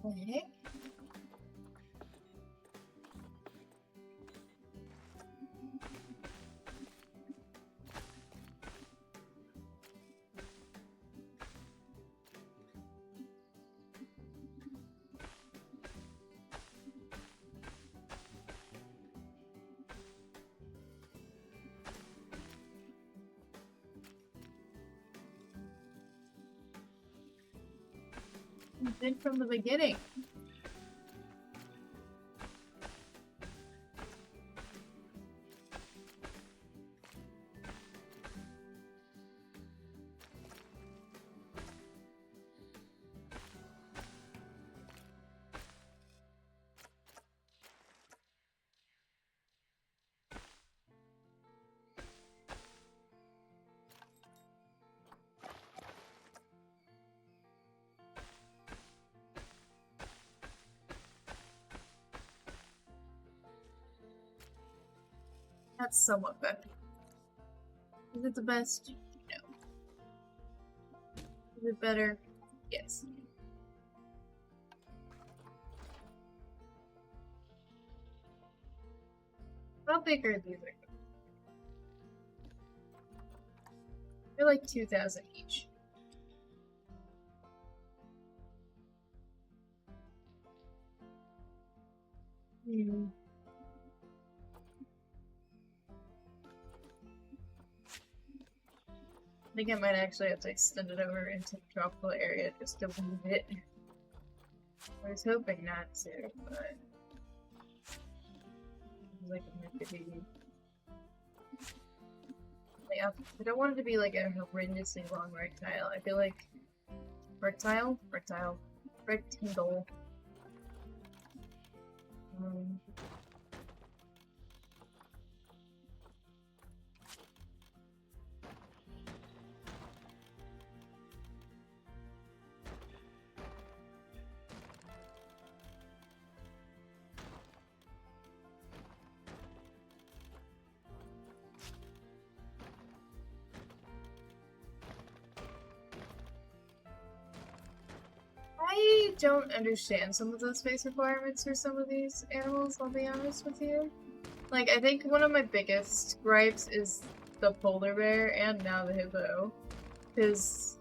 What the heck? You've been from the beginning. That's somewhat better. Is it the best? No. Is it better? Yes. How big are these? They're like 2,000 each. Hmm. I think I might actually have to extend it over into the tropical area just to move it. I was hoping not to, but like it meant to be. Like, I don't want it to be like a horrendously long rectangle. I feel like rectangle. I don't understand some of the space requirements for some of these animals, I'll be honest with you. Like, I think one of my biggest gripes is the polar bear and now the hippo. Because...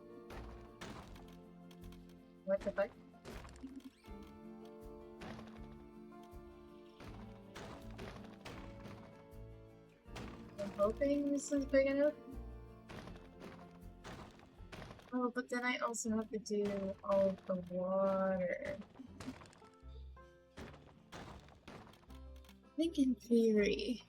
What the fuck? I'm hoping this is big enough. Oh, but then I also have to do all of the water. I think in theory...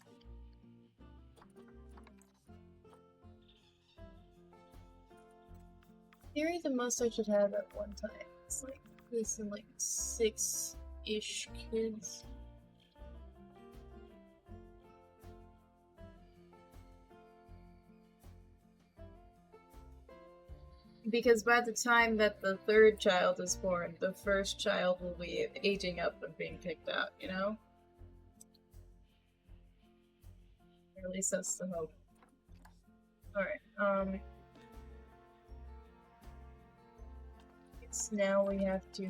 the most I should have at one time is like this and like 6-ish kids. Because by the time that the third child is born, the first child will be aging up and being kicked out, you know? Or at least that's the hope. Alright, now we have to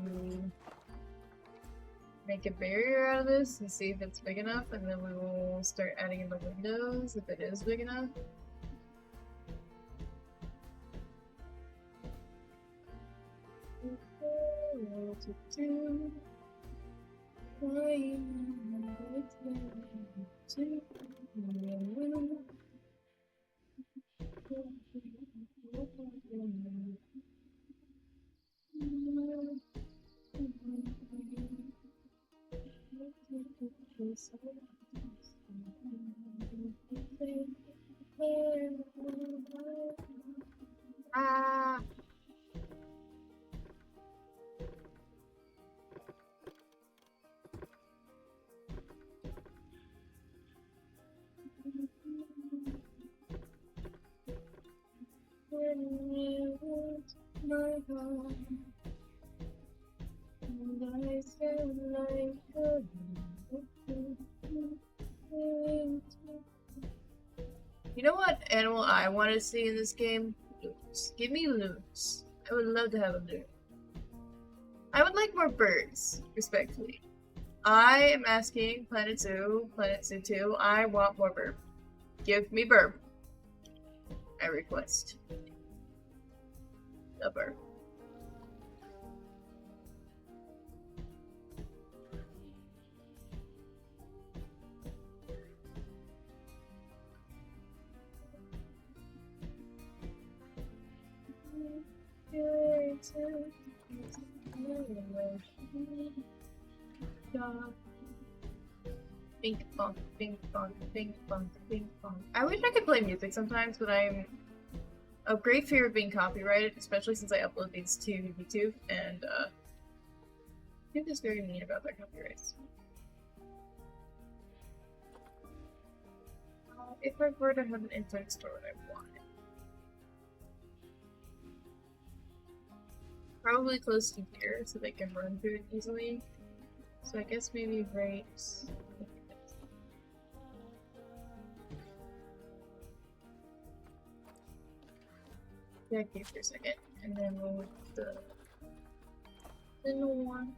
make a barrier out of this and see if it's big enough, and then we will start adding in the windows if it is big enough. Ah. You know what animal I want to see in this game? Loons. Give me loons. I would love to have a loon. I would like more birds, respectfully. I am asking Planet Zoo 2, I want more burb. Give me burb. I request. A burb. Bing bong, bing bong, bing bong, bing bong. I wish I could play music sometimes, but I'm a great fear of being copyrighted, especially since I upload these to YouTube, and YouTube is very mean about their copyrights. If I were to have an internet store, would I want it? Probably close to here, so they can run through it easily. So I guess maybe right. Yeah, okay, for a second, and then we'll move the one.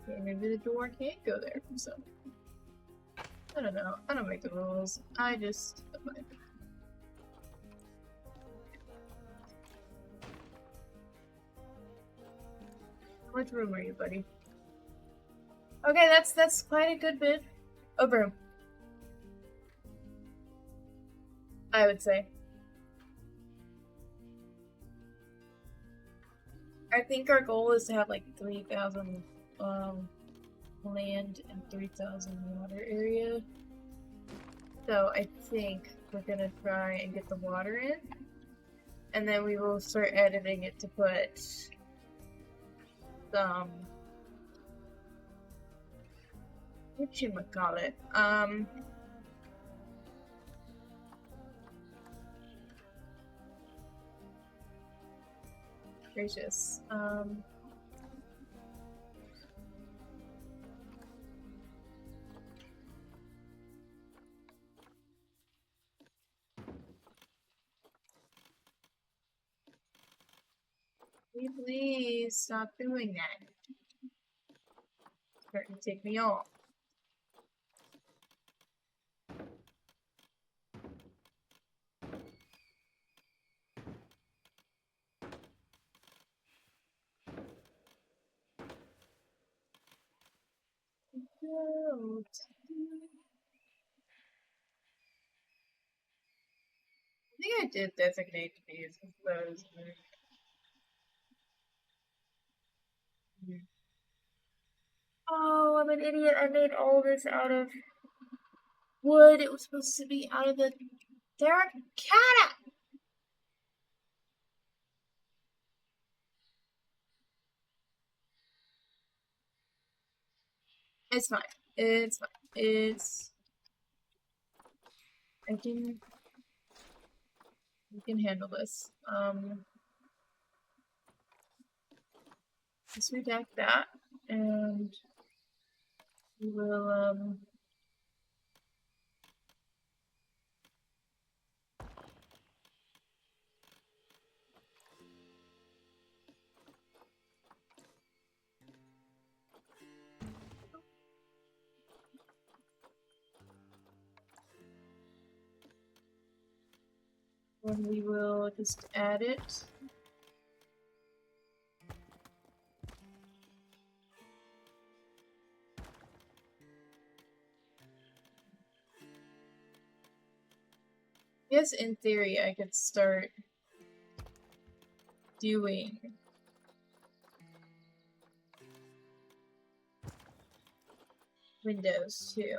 Okay, maybe the door can't go there. So I don't know. I don't make the rules. I just abide. Which room are you, buddy? Okay, that's quite a good bit of room, I would say. I think our goal is to have like 3,000 land and 3,000 water area. So I think we're gonna try and get the water in, and then we will start editing it to put some whatchamacallit, gracious, please stop doing that. It's starting to take me off. I think I did designate these as those. Oh, I'm an idiot. I made all this out of wood. It was supposed to be out of the terracotta. It's fine. It's fine. It's. We can handle this. Let's redact that, and we will, and we will just add it. Yes, in theory, I could start doing windows too.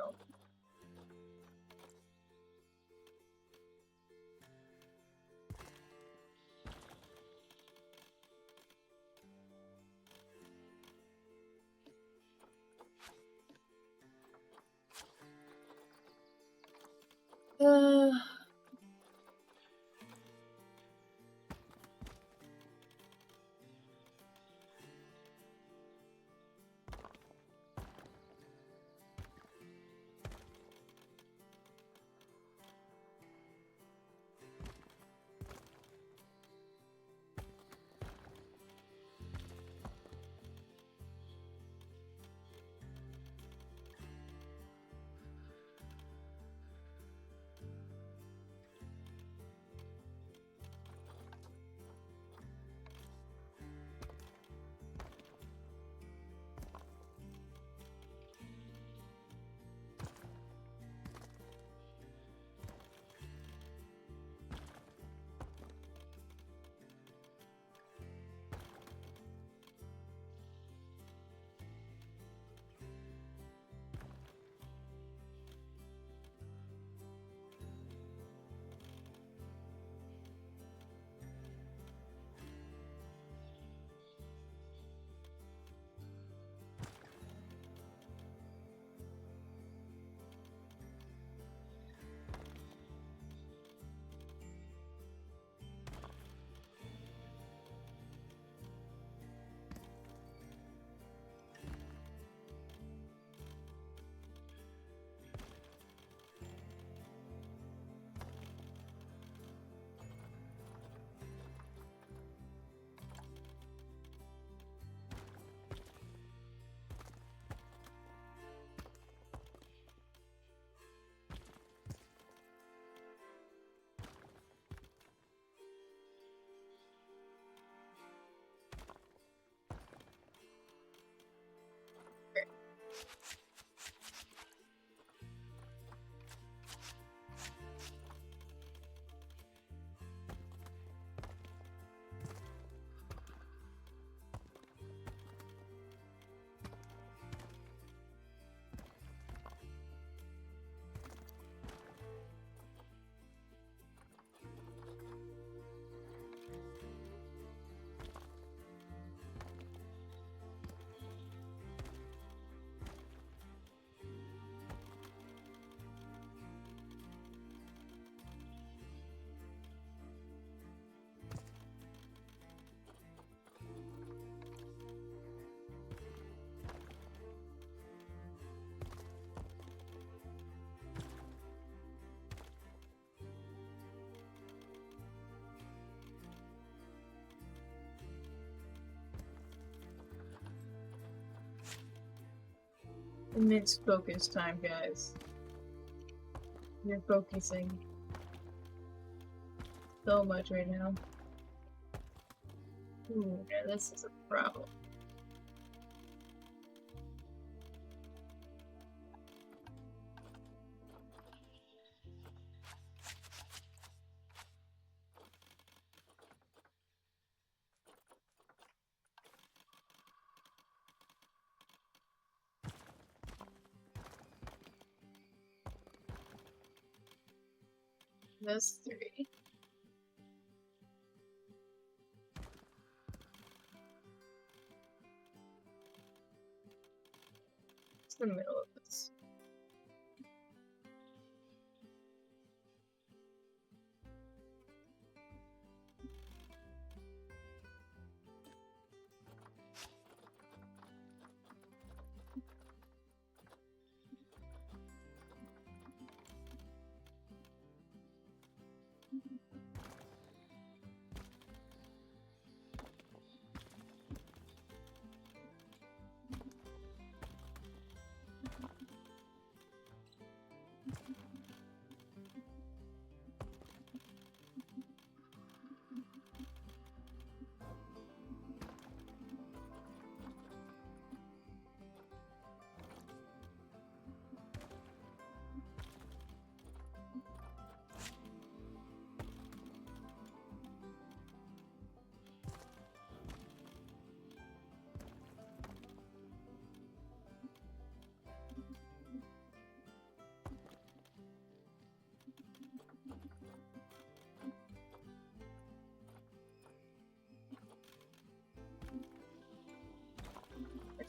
Uh, It's focus time, guys. You're focusing so much right now. Ooh, yeah, this is a problem. That's 3. It's the middle of this.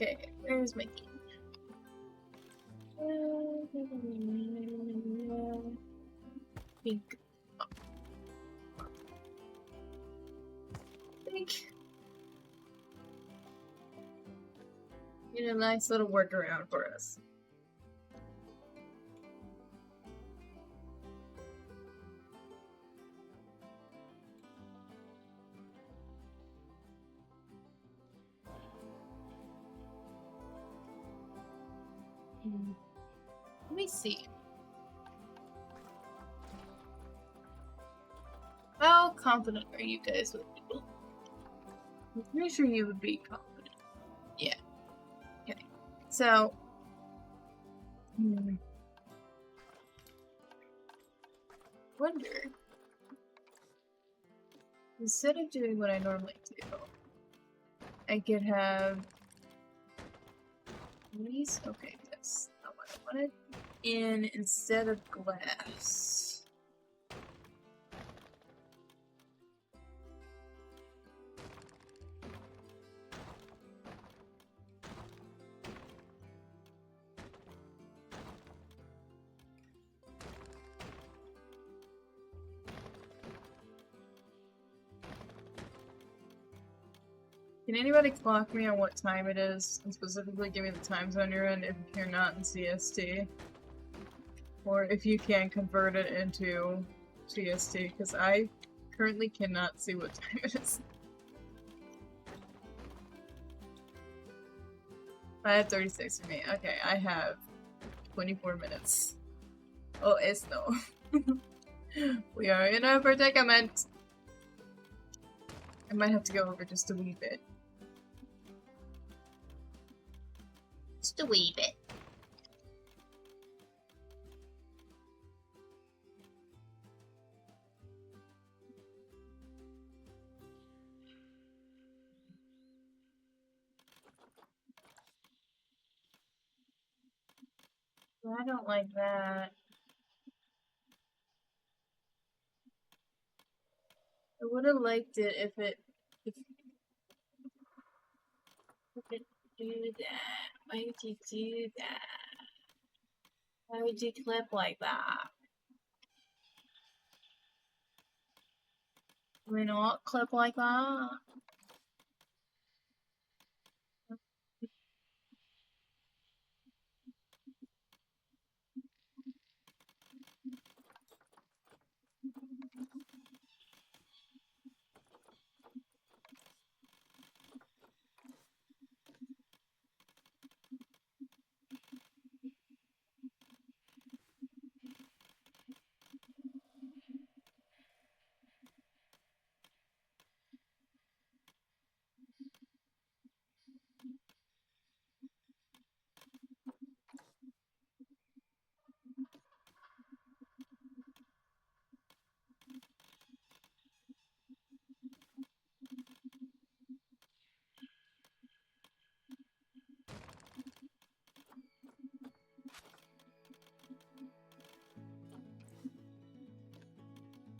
Okay, where's my key? Pink. Pink. Need a nice little workaround for us. Let me see. How confident are you guys with people? I'm pretty sure you would be confident. Yeah. Okay. So. Wonder. Instead of doing what I normally do, I could have these. Okay, that's not what I wanted. In instead of glass. Can anybody clock me on what time it is? And specifically give me the time zone you're in if you're not in CST. Or if you can convert it into CST, because I currently cannot see what time it is. I have 36 for me. Okay, I have 24 minutes. Oh, it's no. We are in a predicament. I might have to go over just a wee bit. Just a wee bit. I don't like that. I would have liked it if it do that. Why would you do that? Why would you clip like that? Can we not clip like that?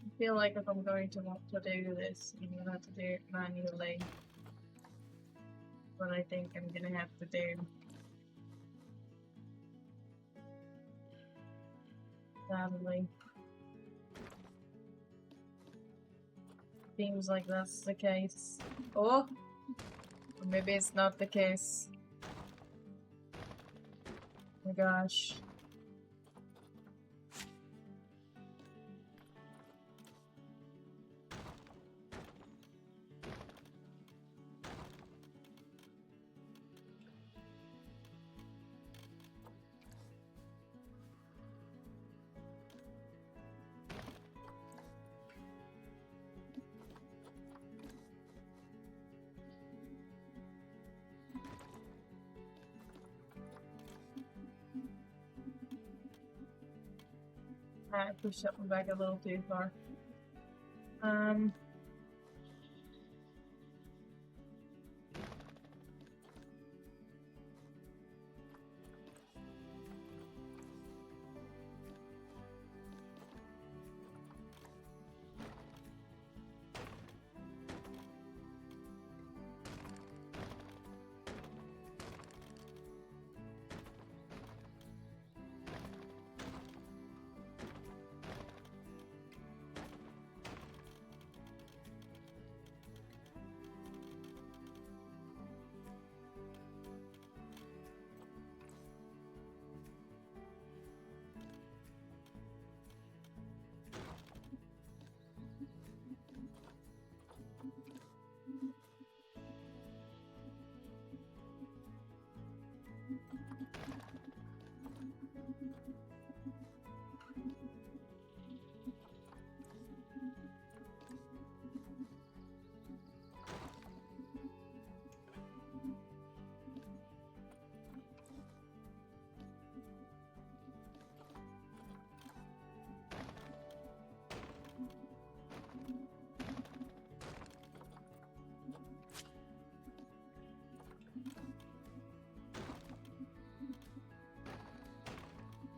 I feel like if I'm going to want to do this, I'm gonna have to do it manually. What I think I'm gonna have to do. Sadly. Seems like that's the case. Oh! Or maybe it's not the case. Oh my gosh. I pushed that one back a little too far.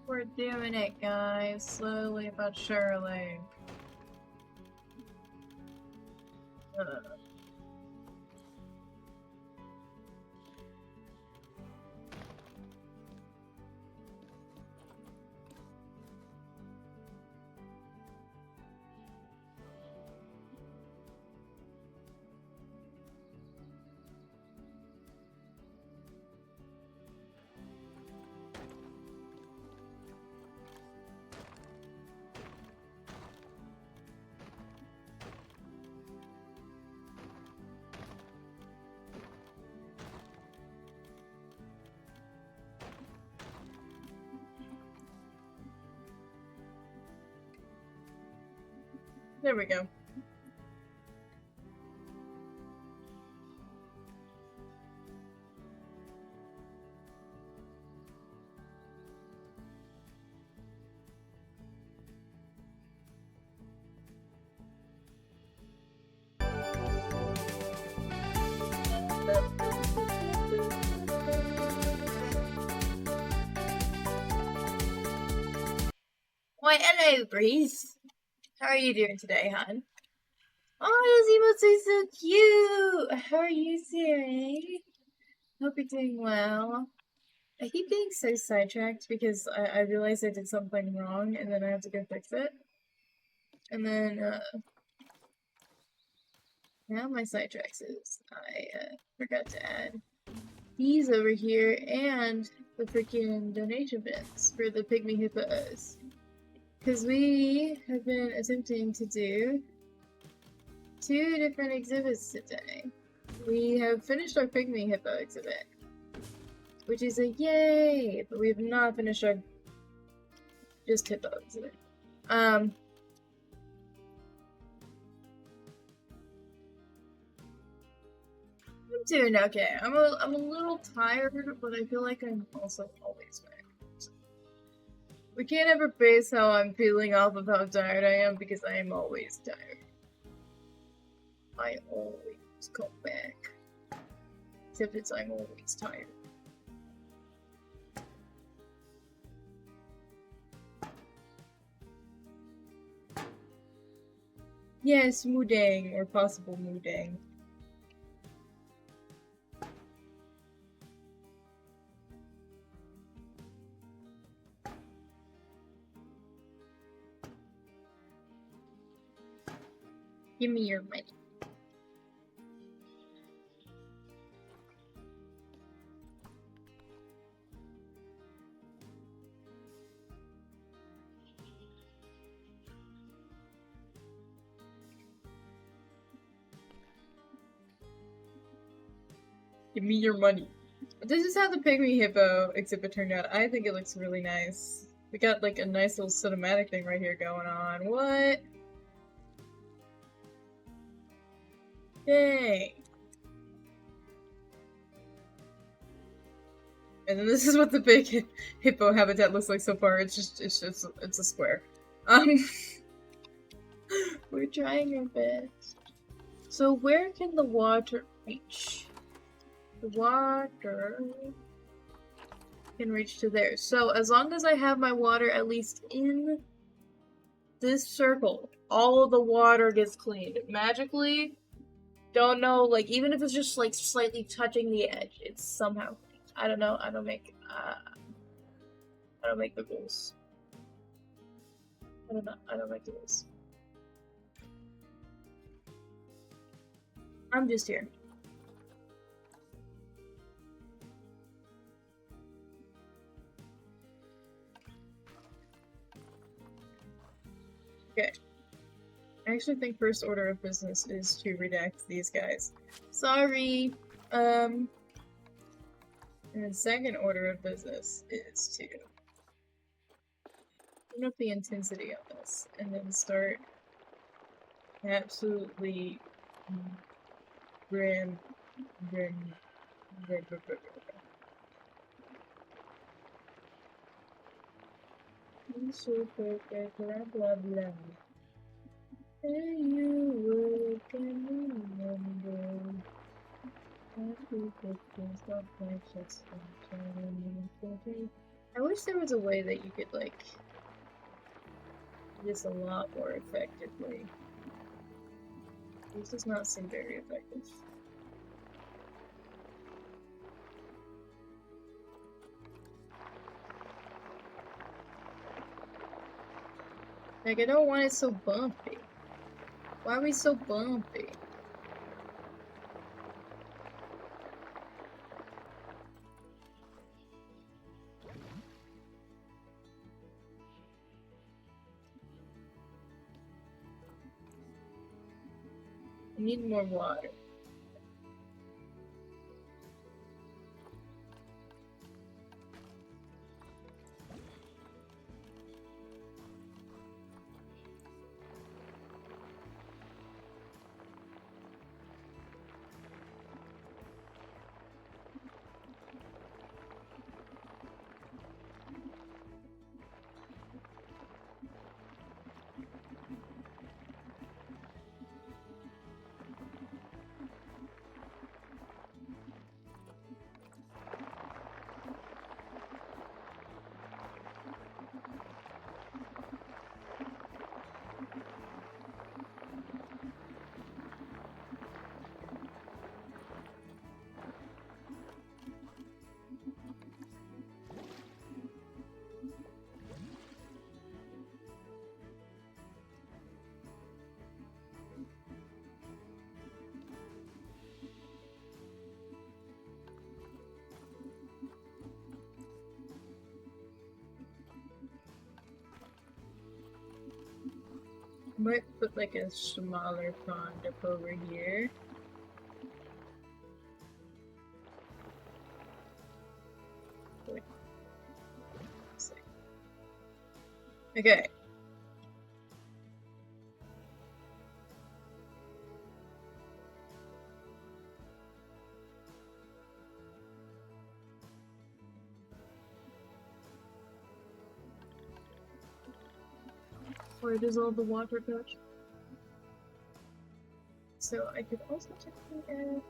We're doing it, guys. Slowly but surely. There we go. Why, hello, Breeze. How are you doing today, hon? Oh, those emotes are so cute! How are you doing? Hope you're doing well. I keep getting so sidetracked because I realize I did something wrong and then I have to go fix it. And then, now my sidetracks is I forgot to add these over here and the freaking donation bins for the Pygmy Hippos. Because we have been attempting to do 2 different exhibits today. We have finished our Pygmy Hippo exhibit, which is a yay! But we have not finished our just hippo exhibit. I'm doing okay. I'm a little tired, but I feel like I'm also always tired. We can't ever base how I'm feeling off of how tired I am because I am always tired. I always come back. Except it's I'm always tired. Yes, moodang, or possible moodang. Give me your money. Give me your money. This is how the Pygmy Hippo exhibit turned out. I think it looks really nice. We got like a nice little cinematic thing right here going on. What? Dang. And then this is what the big hippo habitat looks like so far. It's a square. We're trying our best. So where can the water reach? The water can reach to there. So as long as I have my water at least in this circle, all of the water gets cleaned. Magically, don't know, like, even if it's just, like, slightly touching the edge, it's somehow cleaned. I don't know, I don't make the rules. I don't make the rules. I'm just here. Okay. I actually think first order of business is to redact these guys. Sorry! And then second order of business is to turn up the intensity on this, and then start absolutely grim. So perfect, blah blah blah. And you can remember happy Christmas, not precious, I wish there was a way that you could, like, do this a lot more effectively. This does not seem very effective. Like, I don't want it so bumpy. Why are we so bumpy? I need more water. Might put like a smaller pond up over here. Wait. Okay. Where does all the water go? So I could also technically add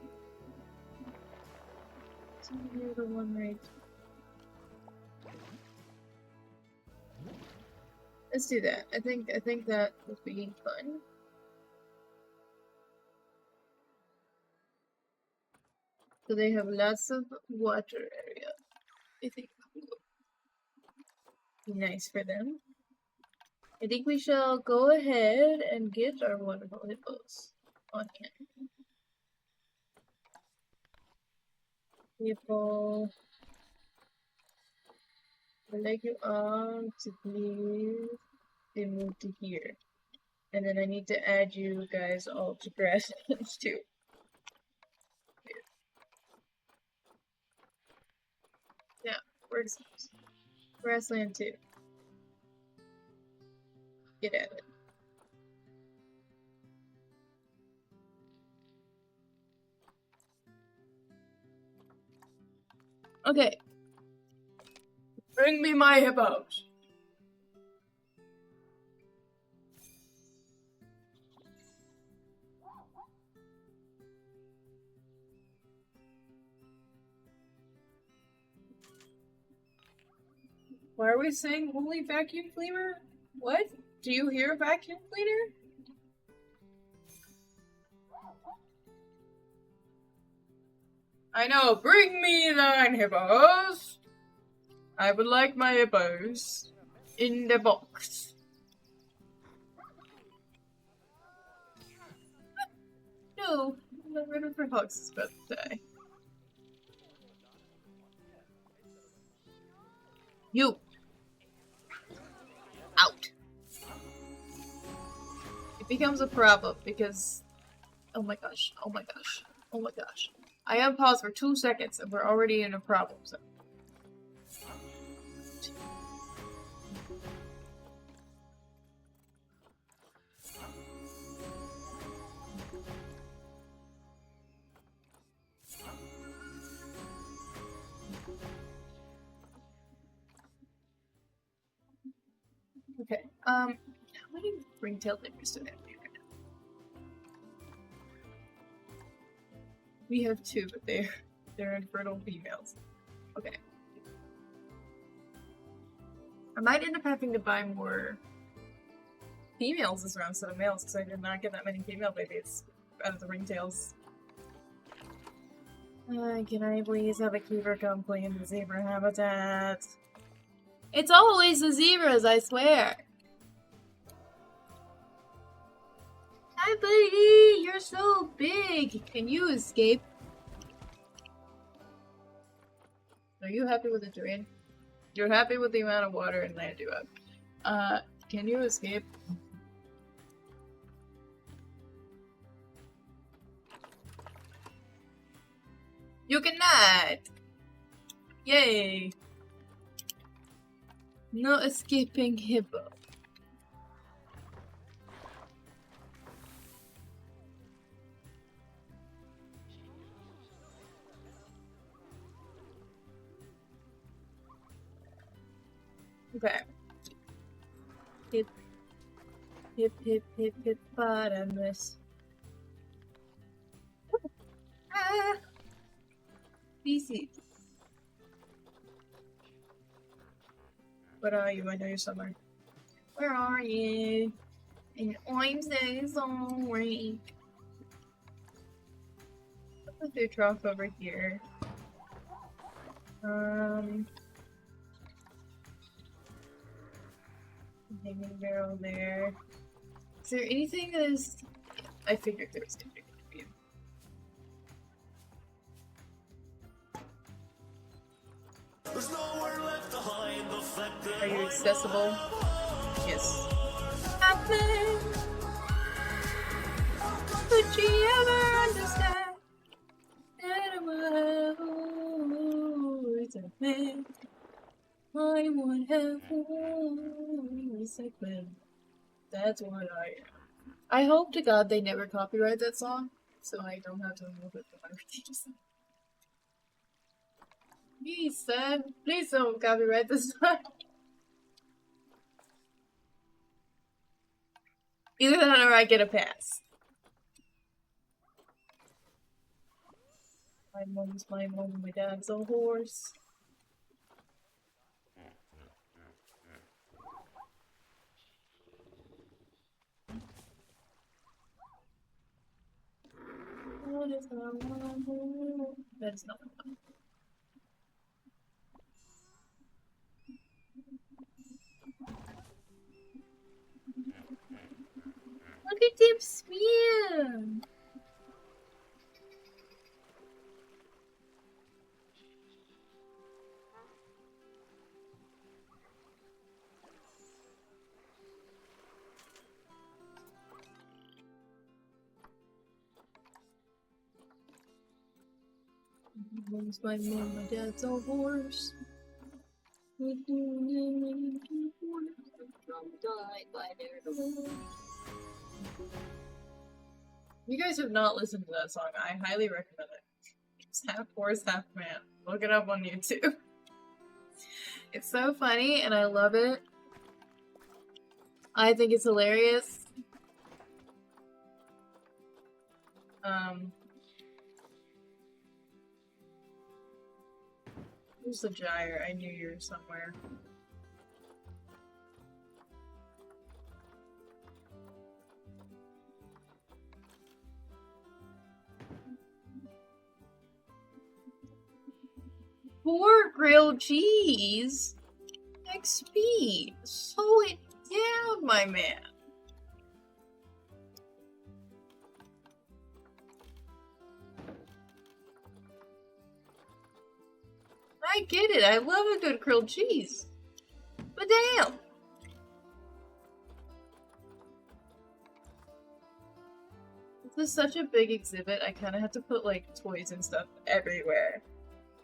some near the one right. Let's do that. I think that would be fun. So they have lots of water area. I think that would be nice for them. I think we shall go ahead and get our wonderful hippos on hand. Hippo, I'd like you all to please be moved to here. And then I need to add you guys all to grasslands too. Yeah, where's grassland too? Get at it. Okay. Bring me my hippos. Why are we saying holy vacuum cleaner? What? Do you hear a vacuum cleaner? I know, bring me thine hippos! I would like my hippos in the box. No, my river fox is about to die. You! Out! It becomes a problem because... Oh my gosh, oh my gosh, oh my gosh. I unpaused for 2 seconds and we're already in a problem zone. Okay, how many ring-tailed nippers do I have right now? We have 2, but they're infertile females. Okay. I might end up having to buy more females this round instead of males because I did not get that many female babies out of the ringtails. Can I please have a keeper come clean the zebra habitat? It's always the zebras, I swear. Hi, buddy! You're so big! Can you escape? Are you happy with the terrain? You're happy with the amount of water and land you have. Can you escape? You cannot! Yay! No escaping hippo. Okay. Hip, hip, hip, hip, hippopotamus. Ah! Species. Where are you? I know you're somewhere. Where are you? And I'm so sorry. Put the trough over here. Hanging barrel there. Is there anything that is... I figured there was gonna be. There's nowhere left to hide the fact that Are you accessible? Yes. Happen. Would you ever understand that my words are meant? I would have always said. That's what I am. I hope to God they never copyright that song, so I don't have to remove it from my reviews. Please, Sam. Please don't copyright this song. Either that or I get a pass. My mom's my mom, my dad's a horse. What is that is not one. Look at him swim! Mom's my mom, my dad's a horse. You guys have not listened to that song. I highly recommend it. It's half horse, half man. Look it up on YouTube. It's so funny and I love it. I think it's hilarious. Where's the gyre? I knew you were somewhere. Poor grilled cheese. XP. Slow it down, my man. I get it. I love a good grilled cheese. But damn. This is such a big exhibit. I kind of have to put like toys and stuff everywhere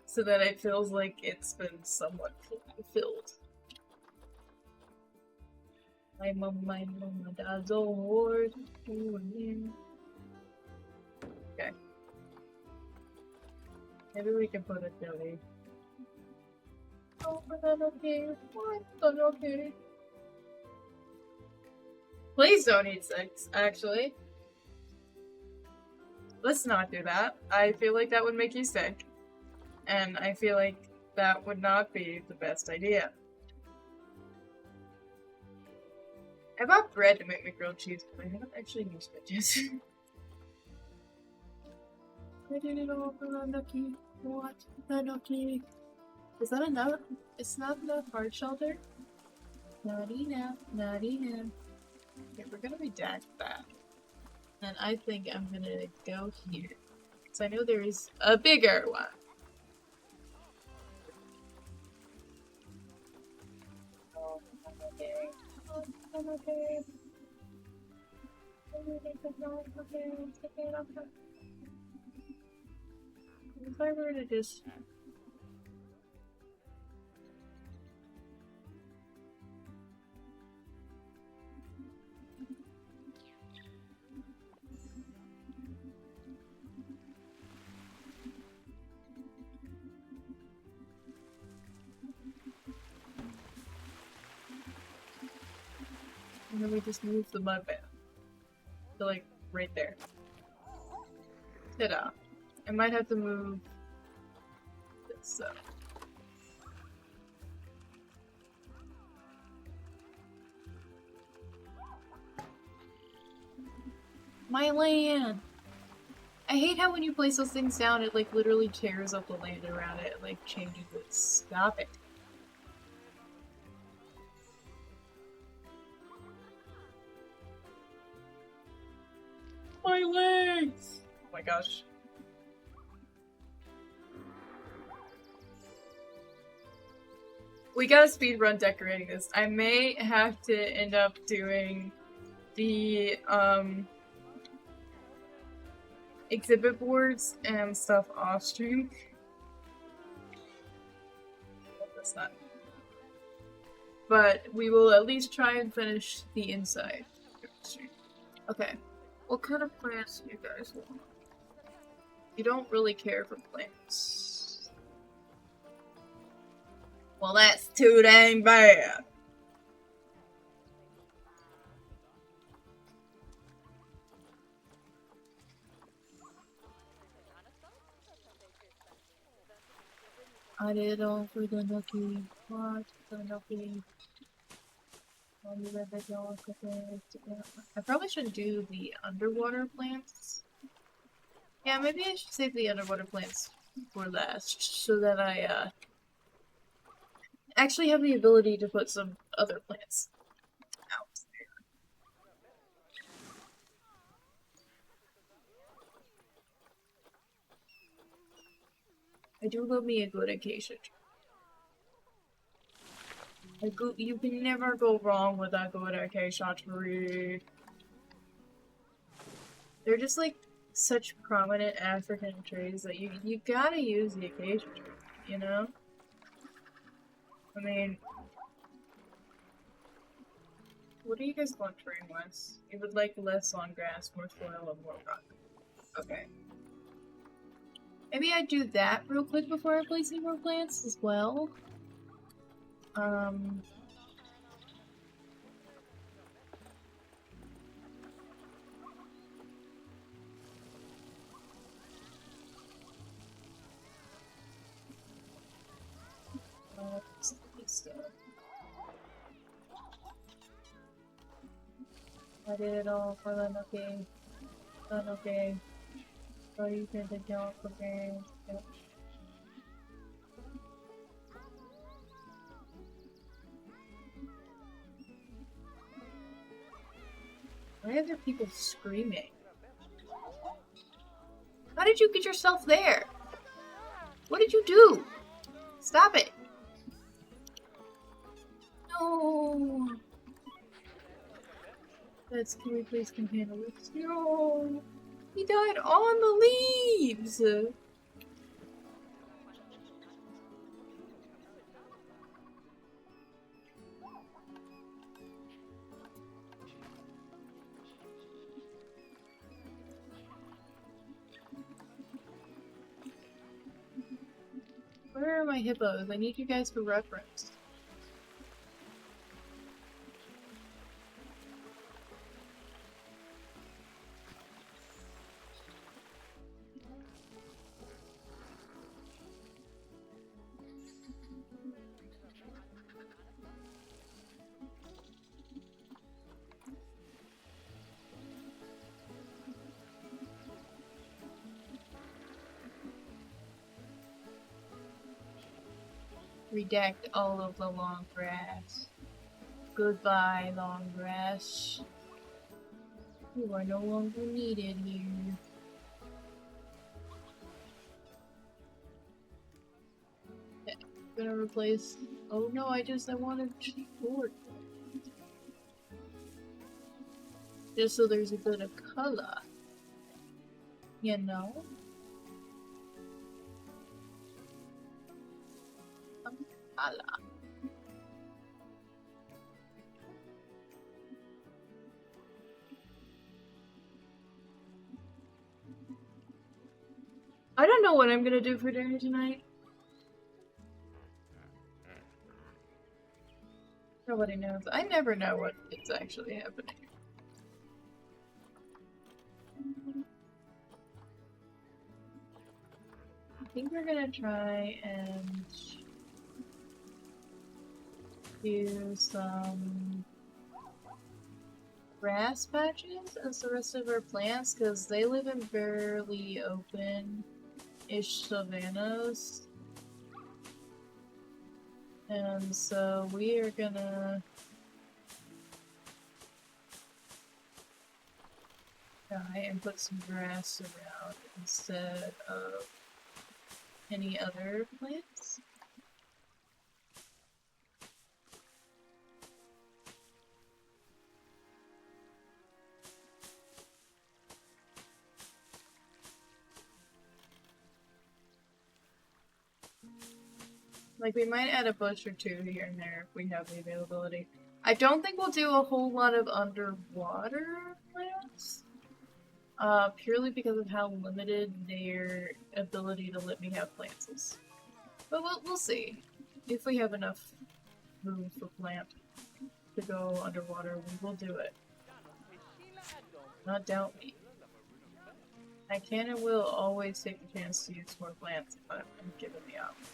so that it feels like it's been somewhat filled. My mom, my dad's a horse. Okay. Maybe we can put a jelly. Oh, banana cake. What? Banana cake. Please don't eat sex, actually. Let's not do that. I feel like that would make you sick. And I feel like that would not be the best idea. I bought bread to make my grilled cheese, but I haven't actually used it yet. I did it all for the Nucky. What? The Nucky. Is that enough? It's not enough hard shelter? Not enough. Not enough. Okay, we're gonna redact that. And I think I'm gonna go here. Because I know there is a bigger one. Oh, I'm okay. Oh, I'm okay. If I were to just... And then we just move the mud bath to like right there. Ta-da. I might have to move this up. My land! I hate how when you place those things down, it like literally tears up the land around it and like changes it. Stop it. My legs! Oh my gosh. We gotta speedrun decorating this. I may have to end up doing the exhibit boards and stuff off stream. That's not. But we will at least try and finish the inside. Okay. What kind of plants do you guys want? You don't really care for plants. Well, that's too dang bad. I did it all for the Nucky. What? The Nucky. I probably should do the underwater plants. Yeah, maybe I should save the underwater plants for last, so that I actually have the ability to put some other plants out there. I do love me a good acacia tree. You can never go wrong with a good acacia tree. They're just like such prominent African trees that you gotta use the acacia tree, you know? I mean, what do you guys want terrain-wise? You would like less long grass, more soil, and more rock. Okay. Maybe I do that real quick before I place any more plants as well. I did it all for the Nucky. The Nucky. So you can take out the game. Yep. Why are there people screaming? How did you get yourself there? What did you do? Stop it! No! That's, can we please can handle this? No! He died on the leaves! Where are my hippos? I need you guys for reference. redact all of the long grass. Goodbye, long grass. You are no longer needed here. Okay, I'm gonna replace. Oh no, I wanted board. Just so there's a bit of color. You know? Color. I don't know what I'm gonna do for dinner tonight. Nobody knows. I never know what is actually happening. I think we're gonna try and do some grass patches as the rest of our plants because they live in fairly open-ish savannas. And so we are gonna try and put some grass around instead of any other plants. Like, we might add a bush or two here and there if we have the availability. I don't think we'll do a whole lot of underwater plants. Purely because of how limited their ability to let me have plants is. But we'll see. If we have enough room for plant to go underwater, we will do it. Not doubt me. I can and will always take a chance to use more plants if I'm given the option.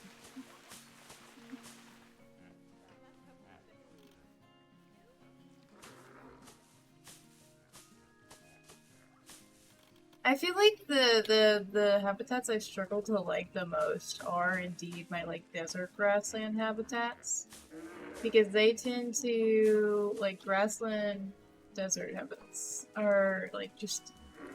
I feel like the habitats I struggle to like the most are indeed my like desert grassland habitats. Because they tend to, like, grassland desert habitats are like just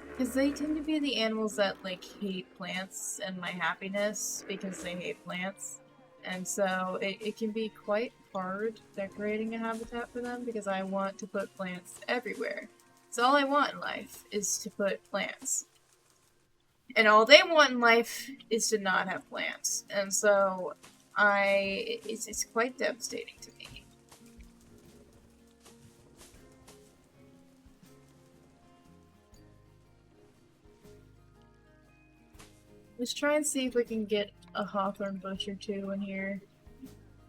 because they tend to be the animals that like hate plants and my happiness because they hate plants. And so it can be quite hard decorating a habitat for them because I want to put plants everywhere. So all I want in life is to put plants. And all they want in life is to not have plants. And so it's quite devastating to me. Let's try and see if we can get a hawthorn bush or two in here.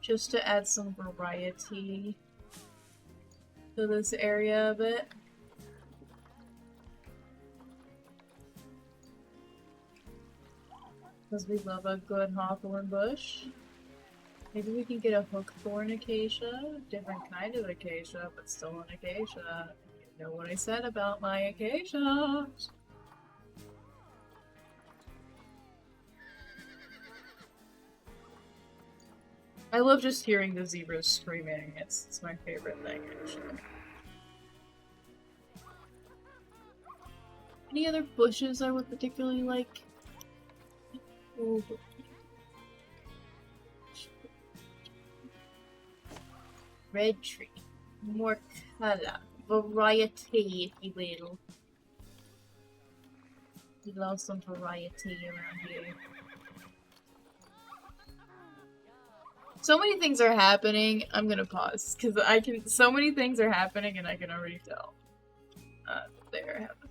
Just to add some variety to this area a bit. Because we love a good hawthorn bush. Maybe we can get a hookthorn acacia, different kind of acacia, but still an acacia. You know what I said about my acacias. I love just hearing the zebras screaming. It's my favorite thing, actually. Any other bushes I would particularly like? Oh. Red tree. More color. Variety, if you will. We love some variety around here. So many things are happening. I'm gonna pause because so many things are happening and I can already tell they're happening.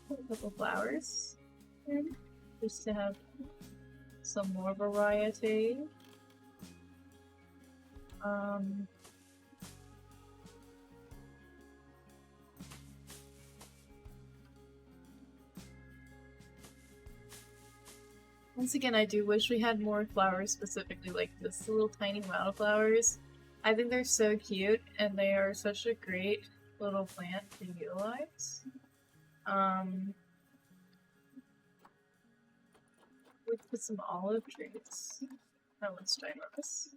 Put a couple flowers in just to have some more variety. Once again, I do wish we had more flowers specifically like this, little tiny wildflowers. I think they're so cute, and they are such a great little plant to utilize. we could put some olive trees. That one's ginormous.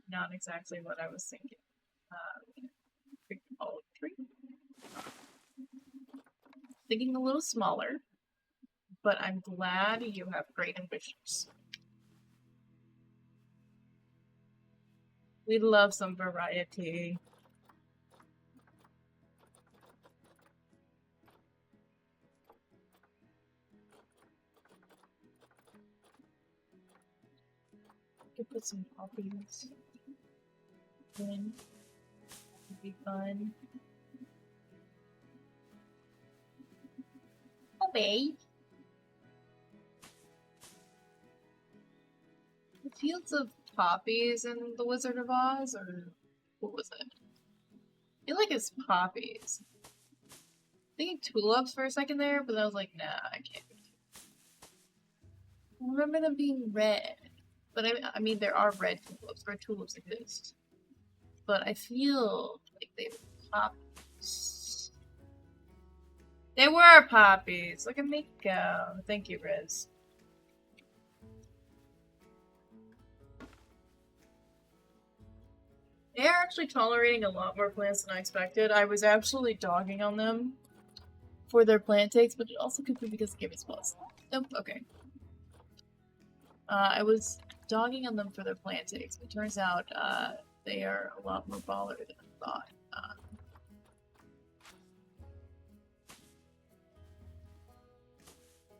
Not exactly what I was thinking. Big olive tree. Thinking a little smaller, but I'm glad you have great ambitions. We love some variety. Could put some poppies in. Would be fun. Oh, babe. The Fields of Poppies in The Wizard of Oz, or what was it? I feel like it's poppies. Thinking tulips for a second there, but I was like, nah, I can't. I remember them being red. But I mean, there are red tulips exist. But I feel like they were poppies. They were poppies! Look at me go. Thank you, Riz. They are actually tolerating a lot more plants than I expected. I was absolutely dogging on them for their plant takes, but it also could be because it gave me spots. Nope, okay. I was dogging on them for their plant takes, but it turns out they are a lot more baller than I thought.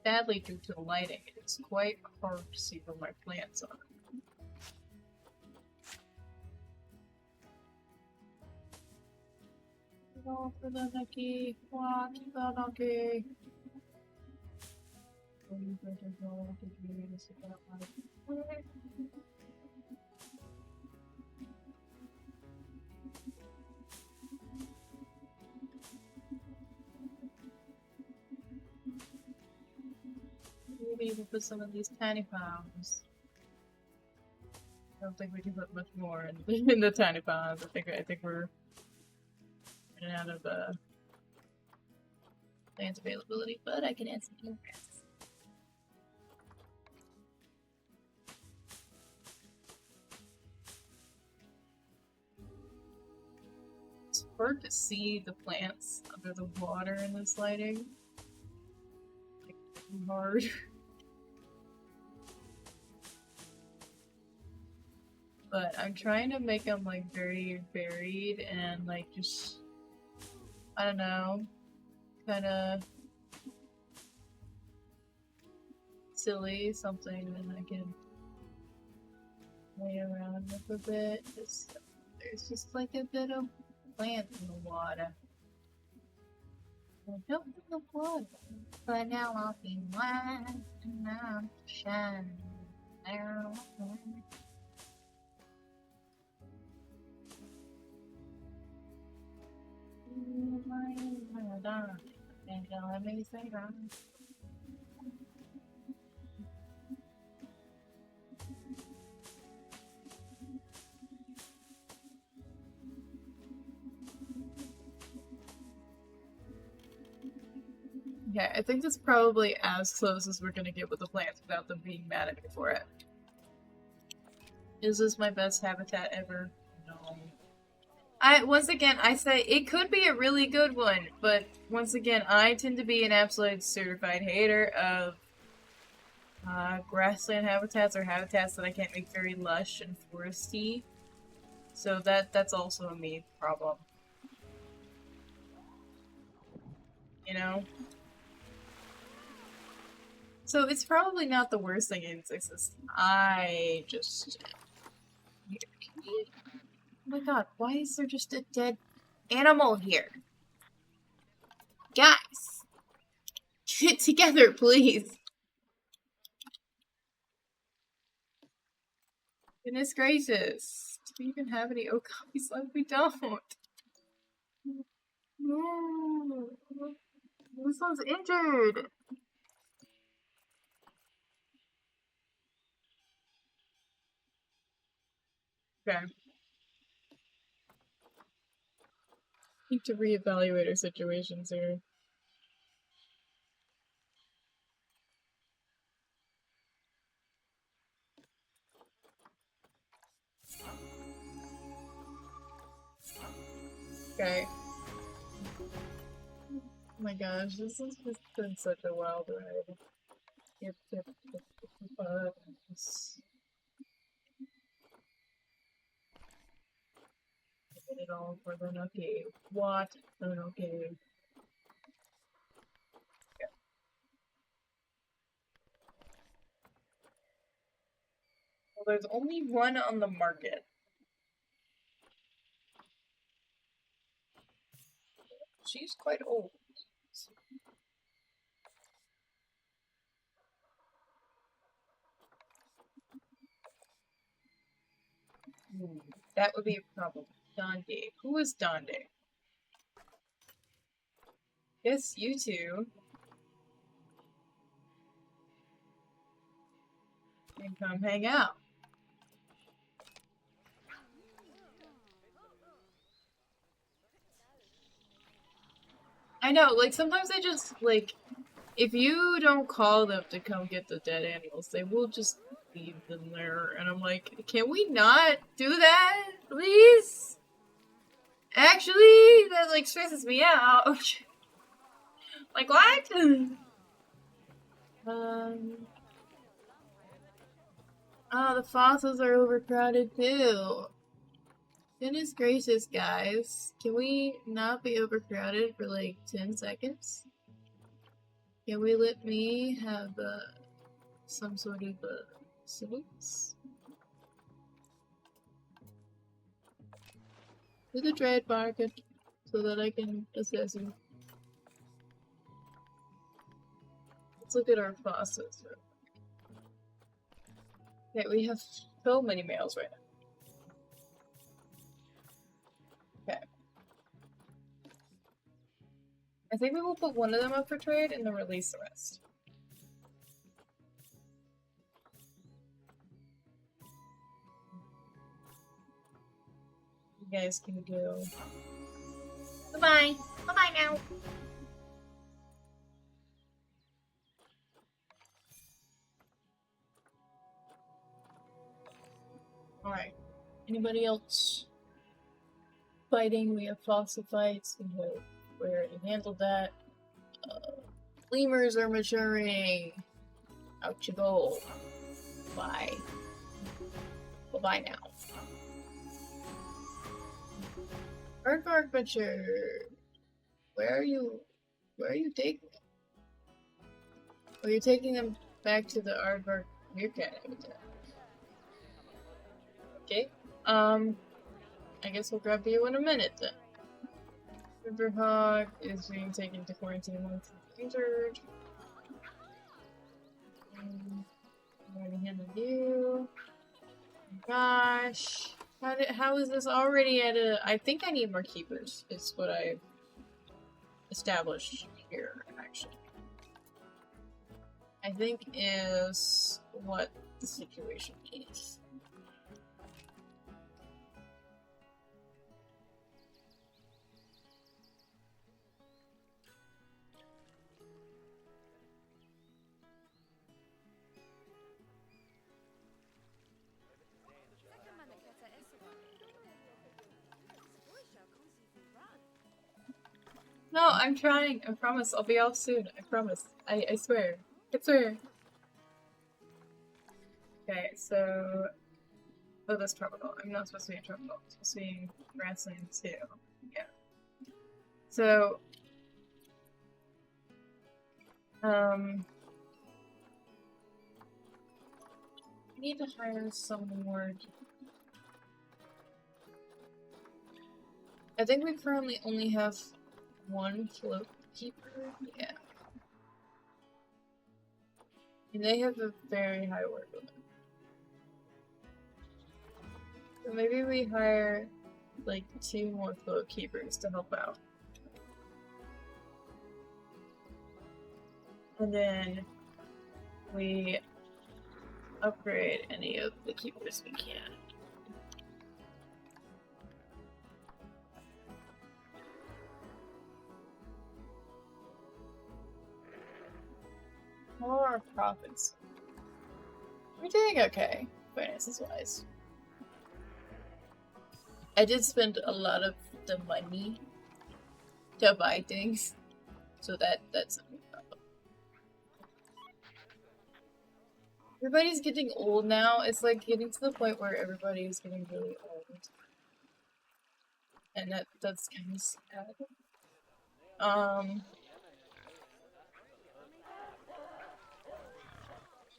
Sadly, due to the lighting, it's quite hard to see where my plants are. Go for the ducky, watch the ducky. Maybe we'll put some of these tiny palms. I don't think we can put much more in the tiny palms. I think we're running out of plant availability, but I can add some bluegrass. It's hard to see the plants under the water in this lighting. Like, hard. But I'm trying to make them like very varied and like just, I don't know, kind of silly, something that I can play around with a bit. There's just like a bit of plant in the water. I jump in the water, but now I'll be blind and I'm shining. Okay, I think that's probably as close as we're gonna get with the plants without them being mad at me for it. Is this my best habitat ever? No. Once again, I say it could be a really good one, but once again, I tend to be an absolute certified hater of grassland habitats or habitats that I can't make very lush and foresty. So that's also a me problem. You know? So it's probably not the worst thing in existence. I just... Oh my god, why is there just a dead animal here? Guys! Get it together, please! Goodness gracious. Do we even have any oak copies left? We don't. No. This one's injured. Okay. Need to reevaluate our situations here. Okay. Oh my gosh, this has just been such a wild ride. Yep. Get it all for the okay. What? Okay. Well, there's only one on the market. She's quite old. That would be a problem. Donde. Who is Donde? Yes, you two. Can come hang out. I know, like, sometimes they just, like, if you don't call them to come get the dead animals, they will just leave them there. And I'm like, can we not do that, please? Actually, that, like, stresses me out. Like, what? Oh, the fossils are overcrowded too. Goodness gracious, guys. Can we not be overcrowded for like 10 seconds? Can we let me have some sort of civics? To the trade market so that I can assess you. Let's look at our fossils. Okay, we have so many males right now. Okay. I think we will put one of them up for trade and then release the rest. You guys can go. Goodbye. Bye-bye now. Alright. Anybody else fighting? We have fossil fights. We already handled that. Lemurs are maturing. Out you go. Bye. Bye-bye now. Aardvark mature. Where are you taking them? Oh, you're taking them back to the Aardvark meerkat habitat. Okay. I guess we'll grab you in a minute then. Riverhawk is being taken to quarantine once it's injured. I already handled you. Oh gosh. How is this already at a... I think I need more keepers, is what I've established here, actually. I think is what the situation is. No, I'm trying. I promise. I'll be off soon. I promise. I swear. I swear. Okay, so... Oh, that's tropical. I'm not supposed to be in tropical. I'm supposed to be in grassland too. Yeah. So... I need to hire some more... I think we currently only have one float keeper. Yeah. And they have a very high work limit. So maybe we hire like 2 more float keepers to help out. And then we upgrade any of the keepers we can. More profits. We're doing okay, finances wise. I did spend a lot of the money to buy things. So that's a problem. Everybody's getting old now. It's like getting to the point where everybody is getting really old. And that's kind of sad.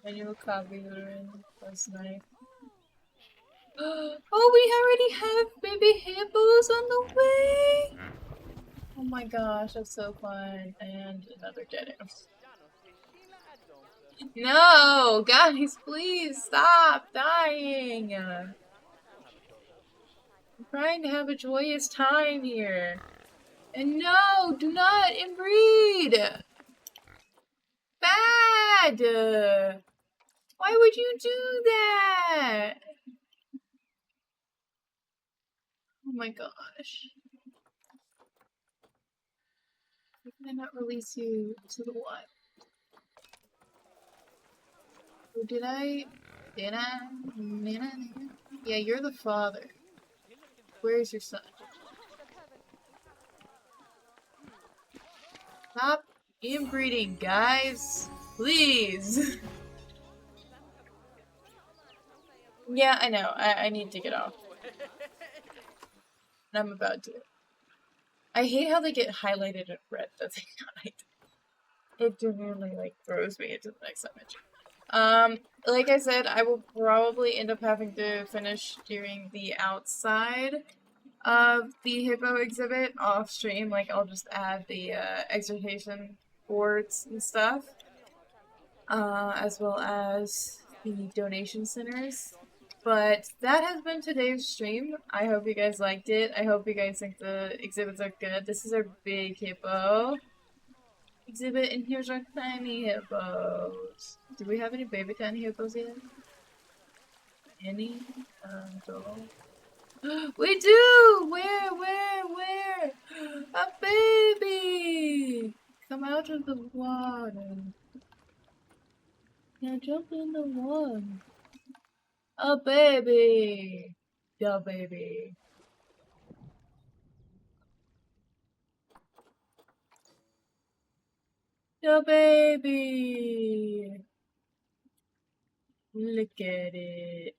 Manual copy last night. Oh, we already have baby hippos on the way! Oh my gosh, that's so fun. And another dead end. No! Guys, please stop dying! I'm trying to have a joyous time here. And no! Do not inbreed! Bad! Why would you do that? Oh my gosh. Why can I not release you to the wild? Or did I? Did I? Yeah, you're the father. Where's your son? Stop inbreeding, guys. Please. Yeah, I know. I need to get off. And I'm about to. I hate how they get highlighted in red. That's not. It genuinely like throws me into the next image. Like I said, I will probably end up having to finish doing the outside of the hippo exhibit off stream. Like I'll just add the exhortation boards and stuff, as well as the donation centers. But that has been today's stream. I hope you guys liked it. I hope you guys think the exhibits are good. This is our big hippo exhibit, and here's our tiny hippos. Do we have any baby tiny hippos yet? Any? We do! Where? A baby! Come out of the water. Now jump in the water. A baby! The baby. The baby! Look at it.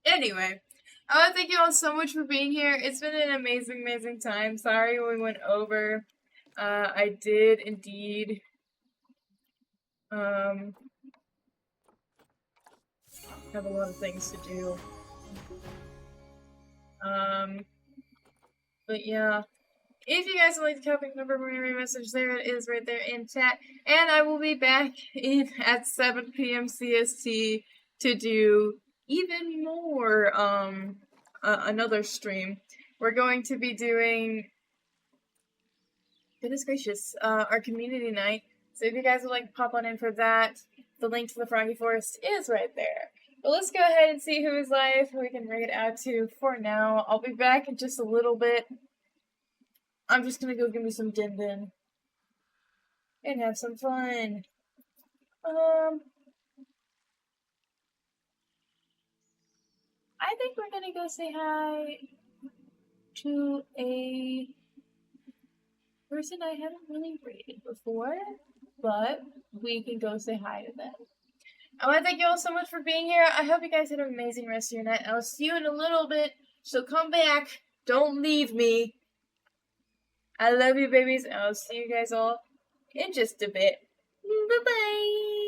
Anyway, I want to thank you all so much for being here. It's been an amazing time. Sorry we went over. I did indeed have a lot of things to do. But yeah. If you guys would like to copy the number for your message, there it is right there in chat. And I will be back at 7 p.m. CST to do even more, another stream. We're going to be doing, goodness gracious, our community night. So if you guys would like to pop on in for that, the link to the Froggy Forest is right there. But let's go ahead and see who is live, who we can ring it out to for now. I'll be back in just a little bit. I'm just gonna go give me some din din and have some fun. I think we're gonna go say hi to a person I haven't really rated before, but we can go say hi to them. I want to thank you all so much for being here. I hope you guys had an amazing rest of your night. I'll see you in a little bit, so come back. Don't leave me. I love you, babies. I'll see you guys all in just a bit. Bye-bye.